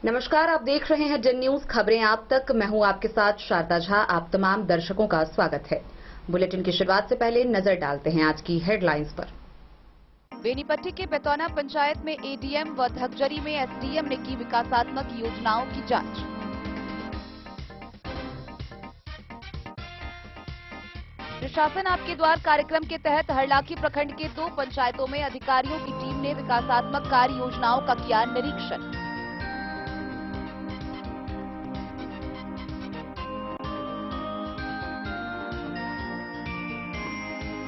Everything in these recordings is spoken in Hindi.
नमस्कार, आप देख रहे हैं जन न्यूज खबरें आप तक। मैं हूं आपके साथ शारदा झा। आप तमाम दर्शकों का स्वागत है। बुलेटिन की शुरुआत से पहले नजर डालते हैं आज की हेडलाइंस पर। बेनीपट्टी के बेतौना पंचायत में एडीएम व धगजरी में एसडीएम ने की विकासात्मक योजनाओं की जांच। प्रशासन आपके द्वार कार्यक्रम के तहत हरलाखी प्रखंड के 2 पंचायतों में अधिकारियों की टीम ने विकासात्मक कार्य योजनाओं का किया निरीक्षण।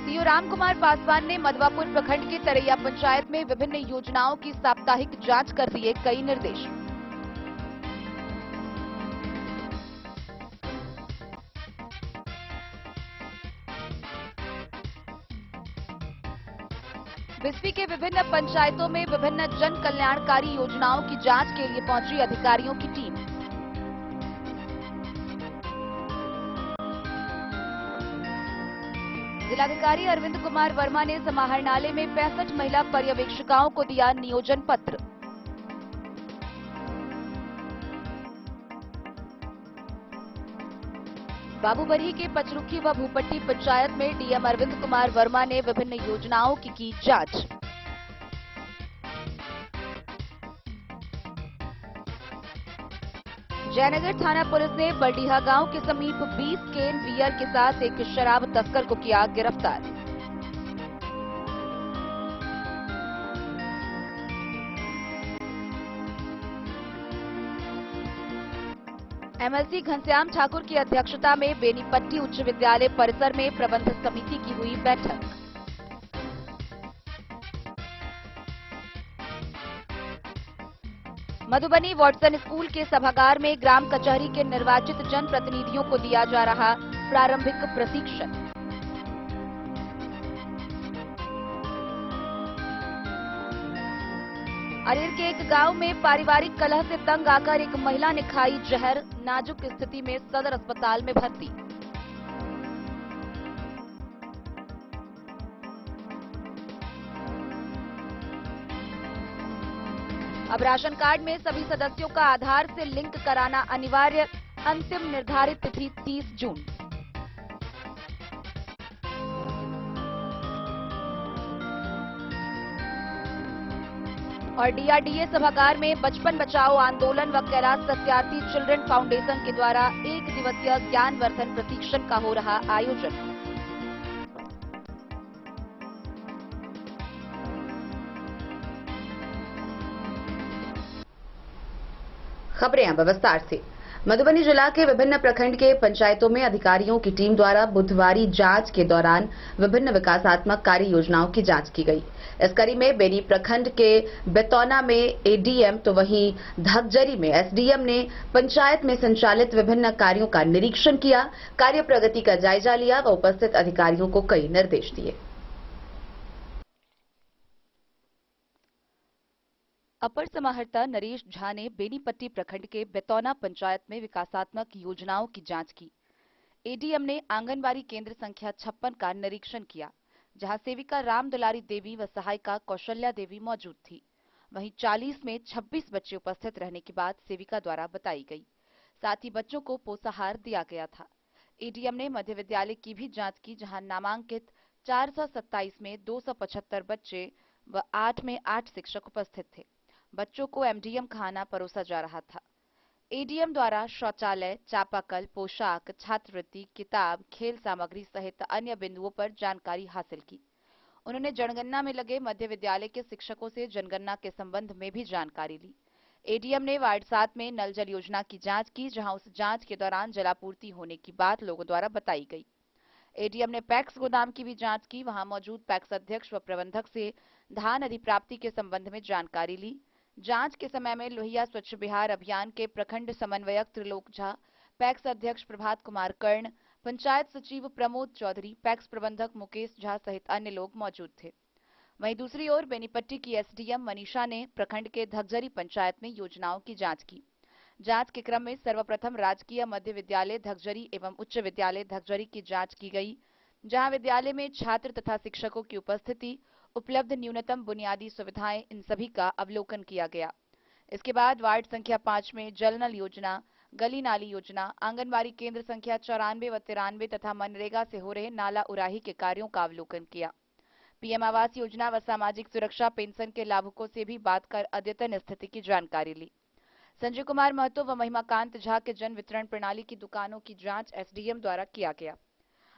सीओ रामकुमार पासवान ने मधवापुर प्रखंड के तरैया पंचायत में विभिन्न योजनाओं की साप्ताहिक जांच कर दिए कई निर्देश। बिस्फी के विभिन्न पंचायतों में विभिन्न जन कल्याणकारी योजनाओं की जांच के लिए पहुंची अधिकारियों की टीम। जिलाधिकारी अरविंद कुमार वर्मा ने समाहरणालय में 65 महिला पर्यवेक्षिकाओं को दिया नियोजन पत्र। बाबूबरही के पचरुखी व भूपट्टी पंचायत में डीएम अरविंद कुमार वर्मा ने विभिन्न योजनाओं की जांच। जयनगर थाना पुलिस ने बरडीहा गांव के समीप 20 केन बियर के साथ एक शराब तस्कर को किया गिरफ्तार। एमएलसी घनश्याम ठाकुर की अध्यक्षता में बेनीपट्टी उच्च विद्यालय परिसर में प्रबंध समिति की हुई बैठक। मधुबनी वाटसन स्कूल के सभागार में ग्राम कचहरी के निर्वाचित जनप्रतिनिधियों को दिया जा रहा प्रारंभिक प्रशिक्षण। अरेर के एक गांव में पारिवारिक कलह से तंग आकर एक महिला ने खाई जहर, नाजुक स्थिति में सदर अस्पताल में भर्ती। अब राशन कार्ड में सभी सदस्यों का आधार से लिंक कराना अनिवार्य, अंतिम निर्धारित तिथि 30 जून। और डीआरडीए सभागार में बचपन बचाओ आंदोलन व कैलाश सत्यार्थी चिल्ड्रन फाउंडेशन के द्वारा 1 दिवसीय ज्ञानवर्धन प्रशिक्षण का हो रहा आयोजन। खबरें अब विस्तार से। मधुबनी जिला के विभिन्न प्रखंड के पंचायतों में अधिकारियों की टीम द्वारा बुधवारी जांच के दौरान विभिन्न विकासात्मक कार्य योजनाओं की जांच की गई। इस कड़ी में बेनी प्रखंड के बेतौना में एडीएम तो वहीं धगजरी में एसडीएम ने पंचायत में संचालित विभिन्न कार्यों का निरीक्षण किया, कार्य प्रगति का जायजा लिया व उपस्थित अधिकारियों को कई निर्देश दिए। अपर समाहर्ता नरेश झा ने बेनीपट्टी प्रखंड के बेतौना पंचायत में विकासात्मक योजनाओं की जांच की। एडीएम ने आंगनबाड़ी केंद्र संख्या 56 का निरीक्षण किया, जहां सेविका राम दुलारी देवी व सहायिका कौशल्या देवी मौजूद थी। वहीं 40 में 26 बच्चे उपस्थित रहने के बाद सेविका द्वारा बताई गई। साथ ही बच्चों को पोषाहार दिया गया था। एडीएम ने मध्य विद्यालय की भी जांच की, जहां नामांकित 427 में 275 बच्चे व 8 में 8 शिक्षक उपस्थित थे। बच्चों को एमडीएम खाना परोसा जा रहा था। एडीएम द्वारा शौचालय, चापाकल, पोशाक, छात्रवृत्ति, किताब, खेल सामग्री सहित अन्य बिंदुओं पर जानकारी हासिल की। उन्होंने जनगणना में लगे मध्य विद्यालय के शिक्षकों से जनगणना के संबंध में भी जानकारी ली। एडीएम ने वार्ड 7 में नल जल योजना की जांच की, जहां उस जांच के दौरान जलापूर्ति होने की बात लोगों द्वारा बताई गई। एडीएम ने पैक्स गोदाम की भी जांच की। वहां मौजूद पैक्स अध्यक्ष व प्रबंधक से धान अधिप्राप्ति के संबंध में जानकारी ली। जांच के समय में लोहिया स्वच्छ बिहार अभियान के प्रखंड समन्वयक त्रिलोक झा, पैक्स अध्यक्ष प्रभात कुमार कर्ण, पंचायत सचिव प्रमोद चौधरी, पैक्स प्रबंधक मुकेश झा सहित अन्य लोग मौजूद थे। वहीं दूसरी ओर बेनीपट्टी की एसडीएम मनीषा ने प्रखंड के धगजरी पंचायत में योजनाओं की जांच की। जांच के क्रम में सर्वप्रथम राजकीय मध्य विद्यालय धगजरी एवं उच्च विद्यालय धगजरी की जांच की गई, जहां विद्यालय में छात्र तथा शिक्षकों की उपस्थिति, उपलब्ध न्यूनतम बुनियादी सुविधाएं, इन सभी का अवलोकन किया गया। इसके बाद वार्ड संख्या 5 में जल नल योजना, गली नाली योजना, आंगनबाड़ी केंद्र संख्या 94 व 93 तथा मनरेगा से हो रहे नाला उराही के कार्यों का अवलोकन किया। पीएम आवास योजना व सामाजिक सुरक्षा पेंशन के लाभुकों से भी बात कर अद्यतन स्थिति की जानकारी ली। संजय कुमार महतो व महिमाकांत झा के जन वितरण प्रणाली की दुकानों की जांच एसडीएम द्वारा किया गया।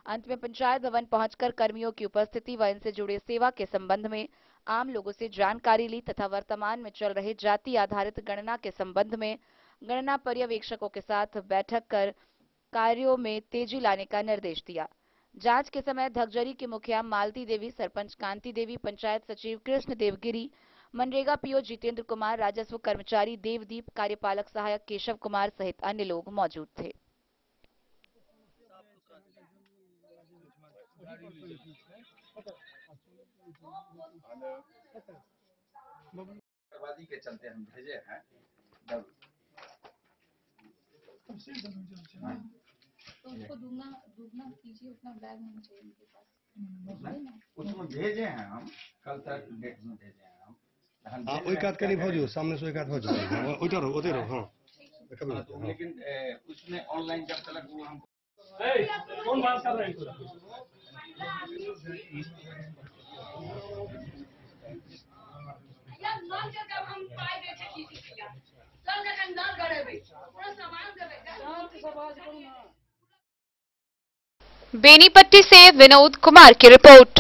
अंत में पंचायत भवन पहुंचकर कर्मियों की उपस्थिति व इनसे जुड़े सेवा के संबंध में आम लोगों से जानकारी ली तथा वर्तमान में चल रहे जाति आधारित गणना के संबंध में गणना पर्यवेक्षकों के साथ बैठक कर कार्यों में तेजी लाने का निर्देश दिया। जांच के समय धगजरी की मुखिया मालती देवी, सरपंच कांति देवी, पंचायत सचिव कृष्ण देवगिरी, मनरेगा पीओ जितेंद्र कुमार, राजस्व कर्मचारी देवदीप, कार्यपालक सहायक केशव कुमार सहित अन्य लोग मौजूद थे। बर्बादी के चलते हम भेजे हैं। तो उसको दुगना कीजिए, उतना बैग होना चाहिए उनके पास। उसमें भेजे हैं हम, कल तक डेट में भेजे हैं हम। ओई काट के नहीं भौजो, सामने से काट हो जाएगा। उधर रहो हां। लेकिन उसमें ऑनलाइन जब तक वो हम कौन बात कर रहे हैं? यार नल के जब हम पाई दे छै किसी के यार चल के नल गड़ेबे पूरा सामान देबे शांत से आवाज करू ना। बेनीपट्टी से विनोद कुमार की रिपोर्ट।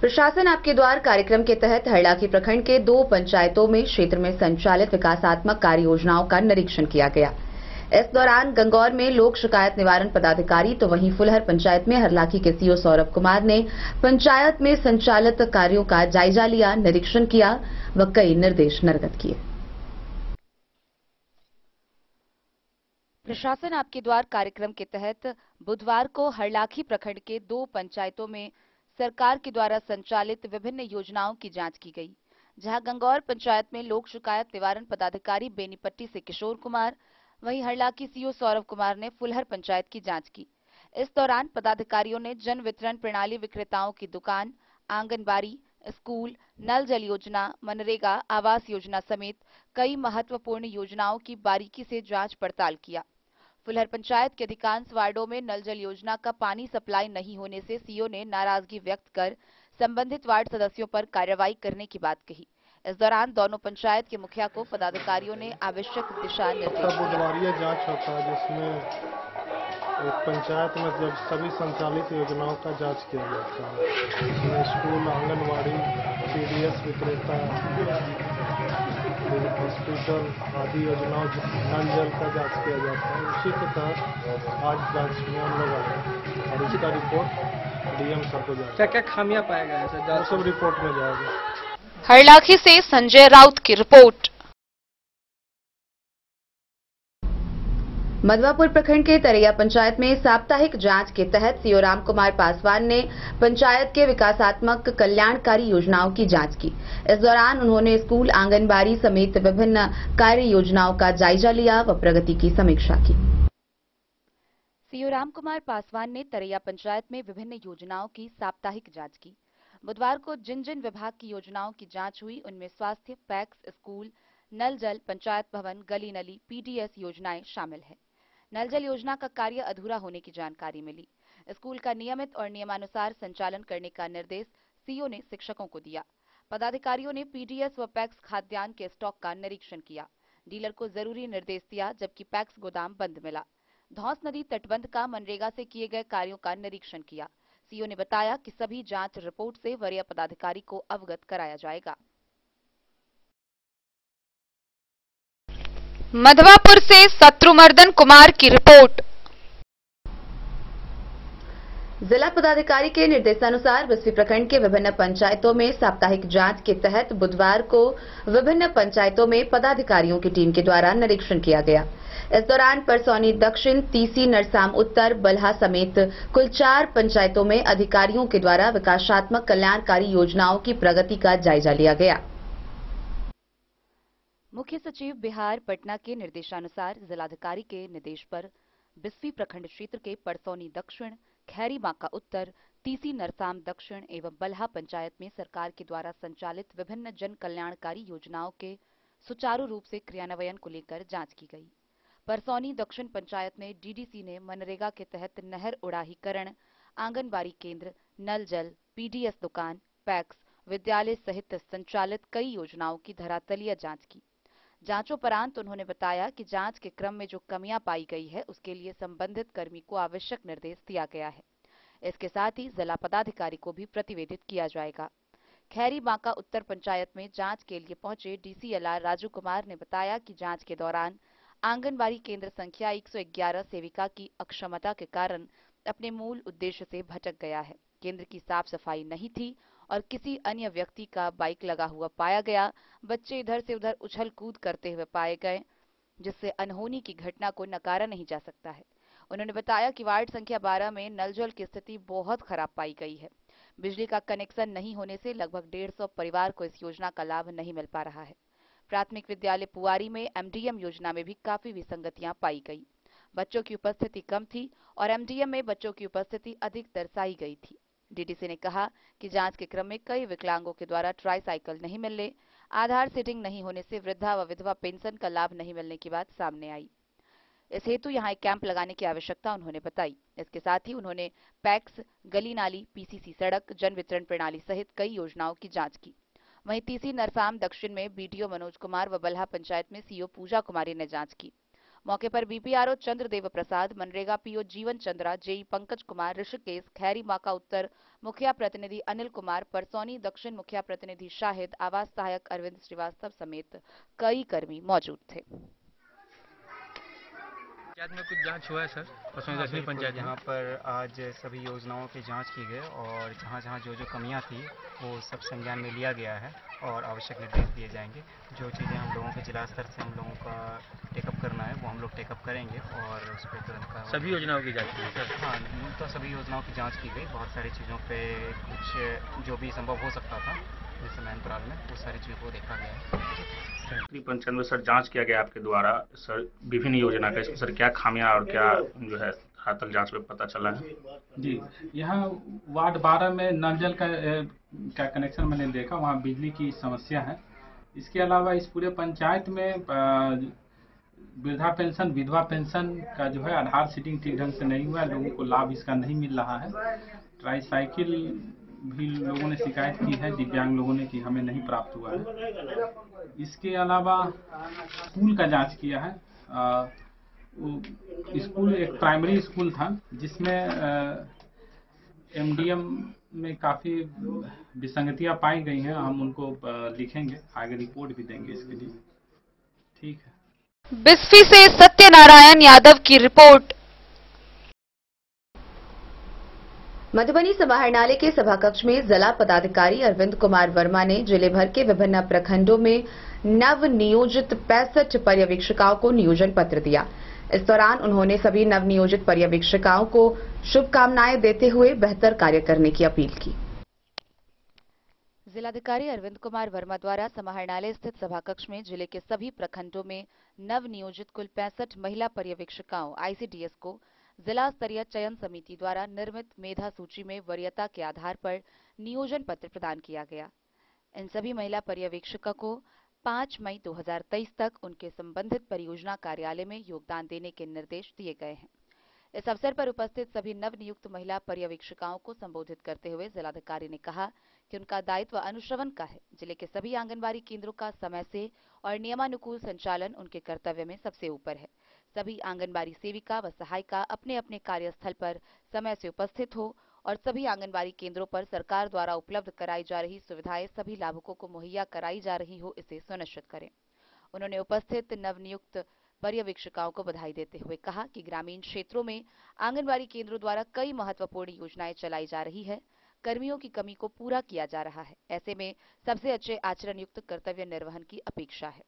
प्रशासन आपके द्वार कार्यक्रम के तहत हरलाखी प्रखंड के 2 पंचायतों में क्षेत्र में संचालित विकासात्मक कार्य योजनाओं का निरीक्षण किया गया। इस दौरान गंगौर में लोक शिकायत निवारण पदाधिकारी तो वहीं फुलहर पंचायत में हरलाखी के सीओ सौरभ कुमार ने पंचायत में संचालित कार्यों का जायजा लिया, निरीक्षण किया व कई निर्देश निर्गत किए। प्रशासन आपके द्वार कार्यक्रम के तहत बुधवार को हरलाखी प्रखंड के 2 पंचायतों में सरकार के द्वारा संचालित विभिन्न योजनाओं की जांच की गई, जहां गंगौर पंचायत में लोक शिकायत निवारण पदाधिकारी बेनीपट्टी से किशोर कुमार, वहीं हरलाखी सीओ सौरभ कुमार ने फुलहर पंचायत की जांच की। इस दौरान पदाधिकारियों ने जन वितरण प्रणाली विक्रेताओं की दुकान, आंगनबाड़ी, स्कूल, नल जल योजना, मनरेगा, आवास योजना समेत कई महत्वपूर्ण योजनाओं की बारीकी से जांच पड़ताल किया। फुलहर पंचायत के अधिकांश वार्डों में नल जल योजना का पानी सप्लाई नहीं होने से सीओ ने नाराजगी व्यक्त कर संबंधित वार्ड सदस्यों पर कार्रवाई करने की बात कही। इस दौरान दोनों पंचायत के मुखिया को पदाधिकारियों ने आवश्यक दिशा निर्देश दिए। बुधवारिया जांच होता है जिसमें एक पंचायत में जब सभी संचालित योजनाओं का जांच किया जाता है, इसमें स्कूल, आंगनबाड़ी, पीडीएस विक्रेता, हॉस्पिटल आदि योजनाओं नल जल का जांच किया जाता है। उसी के तहत आज जांच में हम लोग आए और इसका रिपोर्ट डीएम सर को जाएगा। क्या क्या खामियां पाया गया है? सब रिपोर्ट में जाएगा। हरलाखी से संजय राउत की रिपोर्ट। मधवापुर प्रखंड के तरैया पंचायत में साप्ताहिक जांच के तहत सीओ राम कुमार पासवान ने पंचायत के विकासात्मक कल्याणकारी योजनाओं की जांच की। इस दौरान उन्होंने स्कूल, आंगनबाड़ी समेत विभिन्न कार्य योजनाओं का जायजा लिया व प्रगति की समीक्षा की। सीओ राम कुमार पासवान ने तरैया पंचायत में विभिन्न योजनाओं की साप्ताहिक जांच की। बुधवार को जिन जिन विभाग की योजनाओं की जांच हुई उनमें स्वास्थ्य, पैक्स, स्कूल, नल जल, पंचायत भवन, गली नली, पीडीएस योजनाएं शामिल है। नल जल योजना का कार्य अधूरा होने की जानकारी मिली। स्कूल का नियमित और नियमानुसार संचालन करने का निर्देश सीओ ने शिक्षकों को दिया। पदाधिकारियों ने पीडीएस व पैक्स खाद्यान्न के स्टॉक का निरीक्षण किया। डीलर को जरूरी निर्देश दिया, जबकि पैक्स गोदाम बंद मिला। धौंस नदी तटबंध का मनरेगा से किए गए कार्यों का निरीक्षण किया। सीओ ने बताया कि सभी जांच रिपोर्ट से वरीय पदाधिकारी को अवगत कराया जाएगा। मधवापुर से शत्रुमर्दन कुमार की रिपोर्ट। जिला पदाधिकारी के निर्देशानुसार बिस्फी प्रखंड के विभिन्न पंचायतों में साप्ताहिक जांच के तहत बुधवार को विभिन्न पंचायतों में पदाधिकारियों की टीम के द्वारा निरीक्षण किया गया। इस दौरान परसौनी दक्षिण, तीसी, नरसाम उत्तर, बल्हा समेत कुल 4 पंचायतों में अधिकारियों के द्वारा विकासात्मक कल्याणकारी योजनाओं की प्रगति का जायजा लिया गया। मुख्य सचिव बिहार पटना के निर्देशानुसार जिलाधिकारी के निर्देश पर बिस्फी प्रखंड क्षेत्र के परसौनी दक्षिण, खैरी बांका उत्तर, तीसी नरसाम दक्षिण एवं बल्हा पंचायत में सरकार के द्वारा संचालित विभिन्न जन कल्याणकारी योजनाओं के सुचारू रूप से क्रियान्वयन को लेकर जांच की गई। परसौनी दक्षिण पंचायत में डीडीसी ने मनरेगा के तहत नहर उड़ाहीकरण, आंगनबाड़ी केंद्र, नल जल, पीडीएस दुकान, पैक्स, विद्यालय सहित संचालित कई योजनाओं की धरातलीय जांच की। जांचोपरांत उन्होंने बताया कि जांच के क्रम में जो कमियां पाई गई है उसके लिए संबंधित कर्मी को आवश्यक निर्देश दिया गया है। इसके साथ ही जिला पदाधिकारी को भी प्रतिवेदित किया जाएगा। खैरी बांका उत्तर पंचायत में जांच के लिए पहुंचे डीसीएलआर राजू कुमार ने बताया कि जांच के दौरान आंगनबाड़ी केंद्र संख्या 111 सेविका की अक्षमता के कारण अपने मूल उद्देश्य से भटक गया है। केंद्र की साफ सफाई नहीं थी और किसी अन्य व्यक्ति का बाइक लगा हुआ पाया गया। बच्चे इधर से उधर उछल कूद करते हुए पाए गए, जिससे अनहोनी की घटना को नकारा नहीं जा सकता है। उन्होंने बताया कि वार्ड संख्या 12 में नल जल की स्थिति बहुत खराब पाई गई है। बिजली का कनेक्शन नहीं होने से लगभग 150 परिवार को इस योजना का लाभ नहीं मिल पा रहा है। प्राथमिक विद्यालय पुआरी में एमडीएम योजना में भी काफी विसंगतियां पाई गई। बच्चों की उपस्थिति कम थी और एमडीएम में बच्चों की उपस्थिति अधिक दर्शाई गई थी। डीडीसी ने कहा कि जांच के क्रम में कई विकलांगों के द्वारा ट्राईसाइकिल नहीं मिलने, आधार सीडिंग नहीं होने से वृद्धा व विधवा पेंशन का लाभ नहीं मिलने की बात सामने आई। इस हेतु यहां एक कैंप लगाने की आवश्यकता उन्होंने बताई। इसके साथ ही उन्होंने पैक्स, गली नाली, पीसीसी सड़क, जन वितरण प्रणाली सहित कई योजनाओं की जांच की। वहीं तीसी नरसाम दक्षिण में बीडीओ मनोज कुमार व बल्हा पंचायत में सीओ पूजा कुमारी ने जांच की। मौके पर बीपीआरओ चंद्रदेव प्रसाद, मनरेगा पीओ जीवन चंद्रा, जेई पंकज कुमार, ऋषिकेश, खैरी बांका उत्तर मुखिया प्रतिनिधि अनिल कुमार, परसौनी दक्षिण मुखिया प्रतिनिधि शाहिद, आवास सहायक अरविंद श्रीवास्तव समेत कई कर्मी मौजूद थे। पंचायत में कुछ जांच हुआ है सर? परसौनी दक्षिण पंचायत यहाँ पर आज सभी योजनाओं की जांच की गई और जहाँ जहाँ जो कमियां थी वो सब संज्ञान में लिया गया है और आवश्यक निर्देश दिए जाएंगे। जो चीज़ें हम लोगों के जिला स्तर से हम लोगों का टेकअप करना है वो हम लोग टेकअप करेंगे और उस पर तुरंत का सभी योजनाओं की जांच की है सर? हाँ, तो सभी योजनाओं की जाँच की गई। बहुत सारी चीज़ों पर कुछ जो भी संभव हो सकता था इस समय अंतराल में वो सारी चीज़ों को देखा गया है। पंचायत में सर जांच किया गया आपके द्वारा सर विभिन्न योजना का, इसमें सर क्या खामियां और क्या जो है धरातल जांच में पता चला है? जी, यहाँ वार्ड 12 में नल जल का कनेक्शन मैंने देखा, वहाँ बिजली की समस्या है। इसके अलावा इस पूरे पंचायत में वृद्धा पेंशन, विधवा पेंशन का जो है आधार सीडिंग ठीक ढंग से नहीं हुआ है, लोगों को लाभ इसका नहीं मिल रहा है। ट्राईसाइकिल भी लोगों ने शिकायत की है, दिव्यांग लोगों ने, कि हमें नहीं प्राप्त हुआ है। इसके अलावा स्कूल का जांच किया है। स्कूल एक प्राइमरी स्कूल था जिसमें एमडीएम में काफ़ी विसंगतियां पाई गई हैं। हम उनको लिखेंगे, आगे रिपोर्ट भी देंगे इसके लिए। ठीक है। बिस्फी से सत्यनारायण यादव की रिपोर्ट। मधुबनी समाहरणालय के सभाकक्ष में जिला पदाधिकारी अरविंद कुमार वर्मा ने जिले भर के विभिन्न प्रखंडों में नव नियोजित 65 पर्यवेक्षिकाओं को नियोजन पत्र दिया। इस दौरान उन्होंने सभी नव नियोजित पर्यवेक्षिकाओं को शुभकामनाएं देते हुए बेहतर कार्य करने की अपील की। जिलाधिकारी अरविंद कुमार वर्मा द्वारा समाहरणालय स्थित सभाकक्ष में जिले के सभी प्रखंडों में नव नियोजित कुल 65 महिला पर्यवेक्षिकाओं आईसीडीएस को जिला स्तरीय चयन समिति द्वारा निर्मित मेधा सूची में वरीयता के आधार पर नियोजन पत्र प्रदान किया गया। इन सभी महिला पर्यवेक्षकों को 5 मई 2023 तक उनके संबंधित परियोजना कार्यालय में योगदान देने के निर्देश दिए गए हैं। इस अवसर पर उपस्थित सभी नवनियुक्त महिला पर्यवेक्षिकाओं को संबोधित करते हुए जिलाधिकारी ने कहा कि उनका दायित्व अनुश्रवण का है। जिले के सभी आंगनबाड़ी केंद्रों का समय से और नियमानुकूल संचालन उनके कर्तव्य में सबसे ऊपर है। सभी आंगनबाड़ी सेविका व सहायिका अपने अपने कार्यस्थल पर समय से उपस्थित हो और सभी आंगनबाड़ी केंद्रों पर सरकार द्वारा उपलब्ध कराई जा रही सुविधाएं सभी लाभुकों को मुहैया कराई जा रही हो, इसे सुनिश्चित करें। उन्होंने उपस्थित नवनियुक्त पर्यवेक्षिकाओं को बधाई देते हुए कहा कि ग्रामीण क्षेत्रों में आंगनबाड़ी केंद्रों द्वारा कई महत्वपूर्ण योजनाएं चलाई जा रही है। कर्मियों की कमी को पूरा किया जा रहा है। ऐसे में सबसे अच्छे आचरण युक्त कर्तव्य निर्वहन की अपेक्षा है।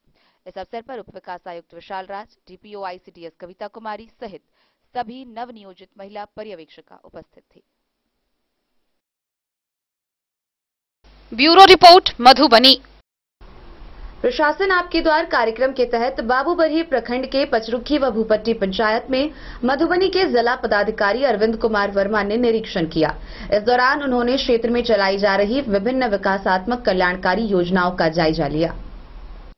इस अवसर पर उप विकास आयुक्त विशाल राज, डीपीओ आईसीडीएस कविता कुमारी सहित सभी नवनियोजित महिला पर्यवेक्षिका उपस्थित थी। Bureau report, Madhubani. प्रशासन आपके द्वार कार्यक्रम के तहत बाबूबरही प्रखंड के पचरुखी व भूपट्टी पंचायत में मधुबनी के जिला पदाधिकारी अरविंद कुमार वर्मा ने निरीक्षण किया। इस दौरान उन्होंने क्षेत्र में चलाई जा रही विभिन्न विकासात्मक कल्याणकारी योजनाओं का जायजा लिया।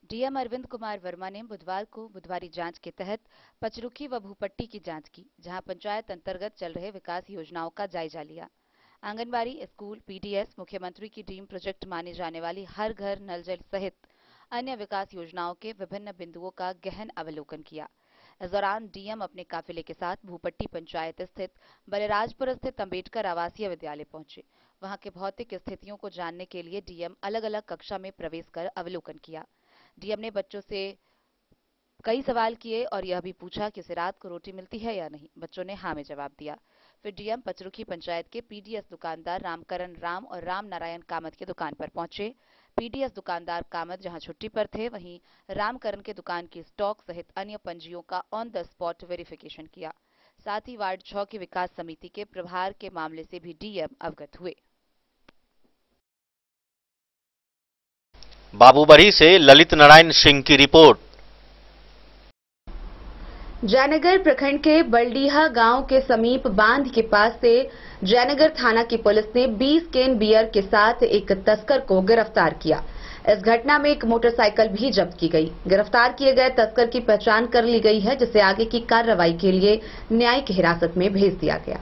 डीएम अरविंद कुमार वर्मा ने बुधवार को बुधवारी जांच के तहत पचरुखी व भूपट्टी की जांच की, जहां पंचायत अंतर्गत चल रहे विकास योजनाओं का जायजा लिया। आंगनबाड़ी, स्कूल, पीडीएस, मुख्यमंत्री की ड्रीम प्रोजेक्ट माने जाने वाली हर घर नल जल सहित अन्य विकास योजनाओं के विभिन्न बिंदुओं का गहन अवलोकन किया। इस दौरान डीएम अपने काफिले के साथ भूपट्टी पंचायत स्थित बलराजपुर स्थित अंबेडकर आवासीय विद्यालय पहुंचे। वहां के भौतिक स्थितियों को जानने के लिए डीएम अलग अलग कक्षा में प्रवेश कर अवलोकन किया। डीएम ने बच्चों से कई सवाल किए और यह भी पूछा कि उसे रात को रोटी मिलती है या नहीं। बच्चों ने हाँ में जवाब दिया। फिर डीएम पचरुखी पंचायत के पीडीएस दुकानदार रामकरण राम और राम नारायण कामत की दुकान पर पहुंचे। पीडीएस दुकानदार कामत जहां छुट्टी पर थे, वहीं रामकरण के दुकान की स्टॉक सहित अन्य पंजियों का ऑन द स्पॉट वेरिफिकेशन किया। साथ ही वार्ड 6 की विकास समिति के प्रभार के मामले से भी डीएम अवगत हुए। बाबूबरही से ललित नारायण सिंह की रिपोर्ट। जयनगर प्रखंड के बलडीहा गांव के समीप बांध के पास से जयनगर थाना की पुलिस ने 20 कैन बियर के साथ एक तस्कर को गिरफ्तार किया। इस घटना में एक मोटरसाइकिल भी जब्त की गई। गिरफ्तार किए गए तस्कर की पहचान कर ली गई है, जिसे आगे की कार्रवाई के लिए न्यायिक हिरासत में भेज दिया गया।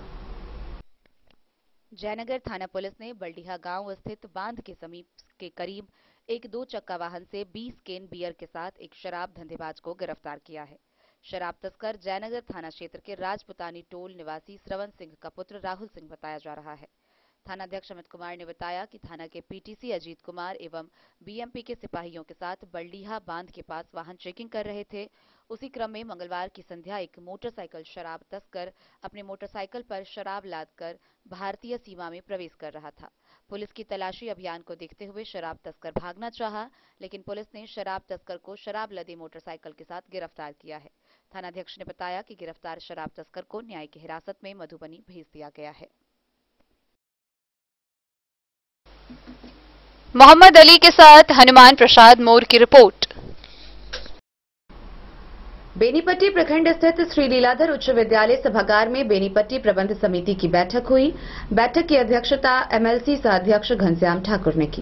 जयनगर थाना पुलिस ने बलडीहा गांव स्थित बांध के समीप के करीब एक 2 चक्का वाहन से 20 कैन बियर के साथ एक शराब धंधेबाज को गिरफ्तार किया है। शराब तस्कर जयनगर थाना क्षेत्र के राजपुतानी टोल निवासी श्रवण सिंह का पुत्र राहुल सिंह बताया जा रहा है। थानाध्यक्ष अमित कुमार ने बताया कि थाना के पीटीसी अजीत कुमार एवं बीएमपी के सिपाहियों के साथ बलडीहा बांध के पास वाहन चेकिंग कर रहे थे। उसी क्रम में मंगलवार की संध्या एक मोटरसाइकिल शराब तस्कर अपने मोटरसाइकिल पर शराब लादकर भारतीय सीमा में प्रवेश कर रहा था। पुलिस की तलाशी अभियान को देखते हुए शराब तस्कर भागना चाहा, लेकिन पुलिस ने शराब तस्कर को शराब लदे मोटरसाइकिल के साथ गिरफ्तार किया है। थानाध्यक्ष ने बताया कि गिरफ्तार शराब तस्कर को न्यायिक हिरासत में मधुबनी भेज दिया गया है। मोहम्मद अली के साथ हनुमान प्रसाद मोर की रिपोर्ट। बेनीपट्टी प्रखंड स्थित श्री लीलाधर उच्च विद्यालय सभागार में बेनीपट्टी प्रबंध समिति की बैठक हुई। बैठक की अध्यक्षता एमएलसी सह अध्यक्ष घनश्याम ठाकुर ने की।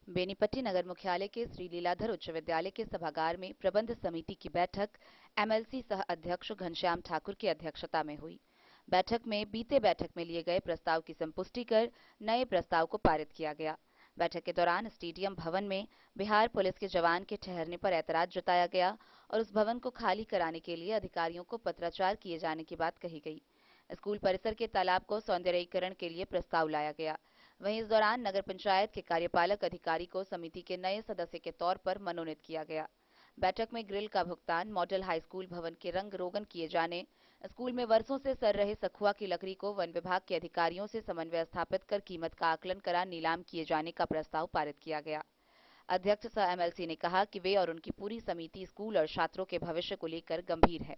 बेनीपट्टी नगर मुख्यालय के श्री लीलाधर उच्च विद्यालय के सभागार में प्रबंध समिति की बैठक एमएलसी सह अध्यक्ष घनश्याम ठाकुर की अध्यक्षता में हुई। बैठक में बीते बैठक में लिए गए प्रस्ताव की संपुष्टि कर नए प्रस्ताव को पारित किया गया। बैठक के दौरान स्टेडियम भवन में बिहार पुलिस के जवान के ठहरने पर ऐतराज जताया गया और उस भवन को खाली कराने के लिए अधिकारियों को पत्राचार किए जाने की बात कही गई। स्कूल परिसर के तालाब को सौंदर्यीकरण के लिए प्रस्ताव लाया गया। वहीं इस दौरान नगर पंचायत के कार्यपालक अधिकारी को समिति के नए सदस्य के तौर पर मनोनीत किया गया। बैठक में ग्रिल का भुगतान, मॉडल हाई स्कूल भवन के रंग रोगन किए जाने, स्कूल में वर्षों से सड़ रहे सखुआ की लकड़ी को वन विभाग के अधिकारियों से समन्वय स्थापित कर कीमत का आकलन करा नीलाम किए जाने का प्रस्ताव पारित किया गया। अध्यक्ष सह एमएलसी ने कहा कि वे और उनकी पूरी समिति स्कूल और छात्रों के भविष्य को लेकर गंभीर है।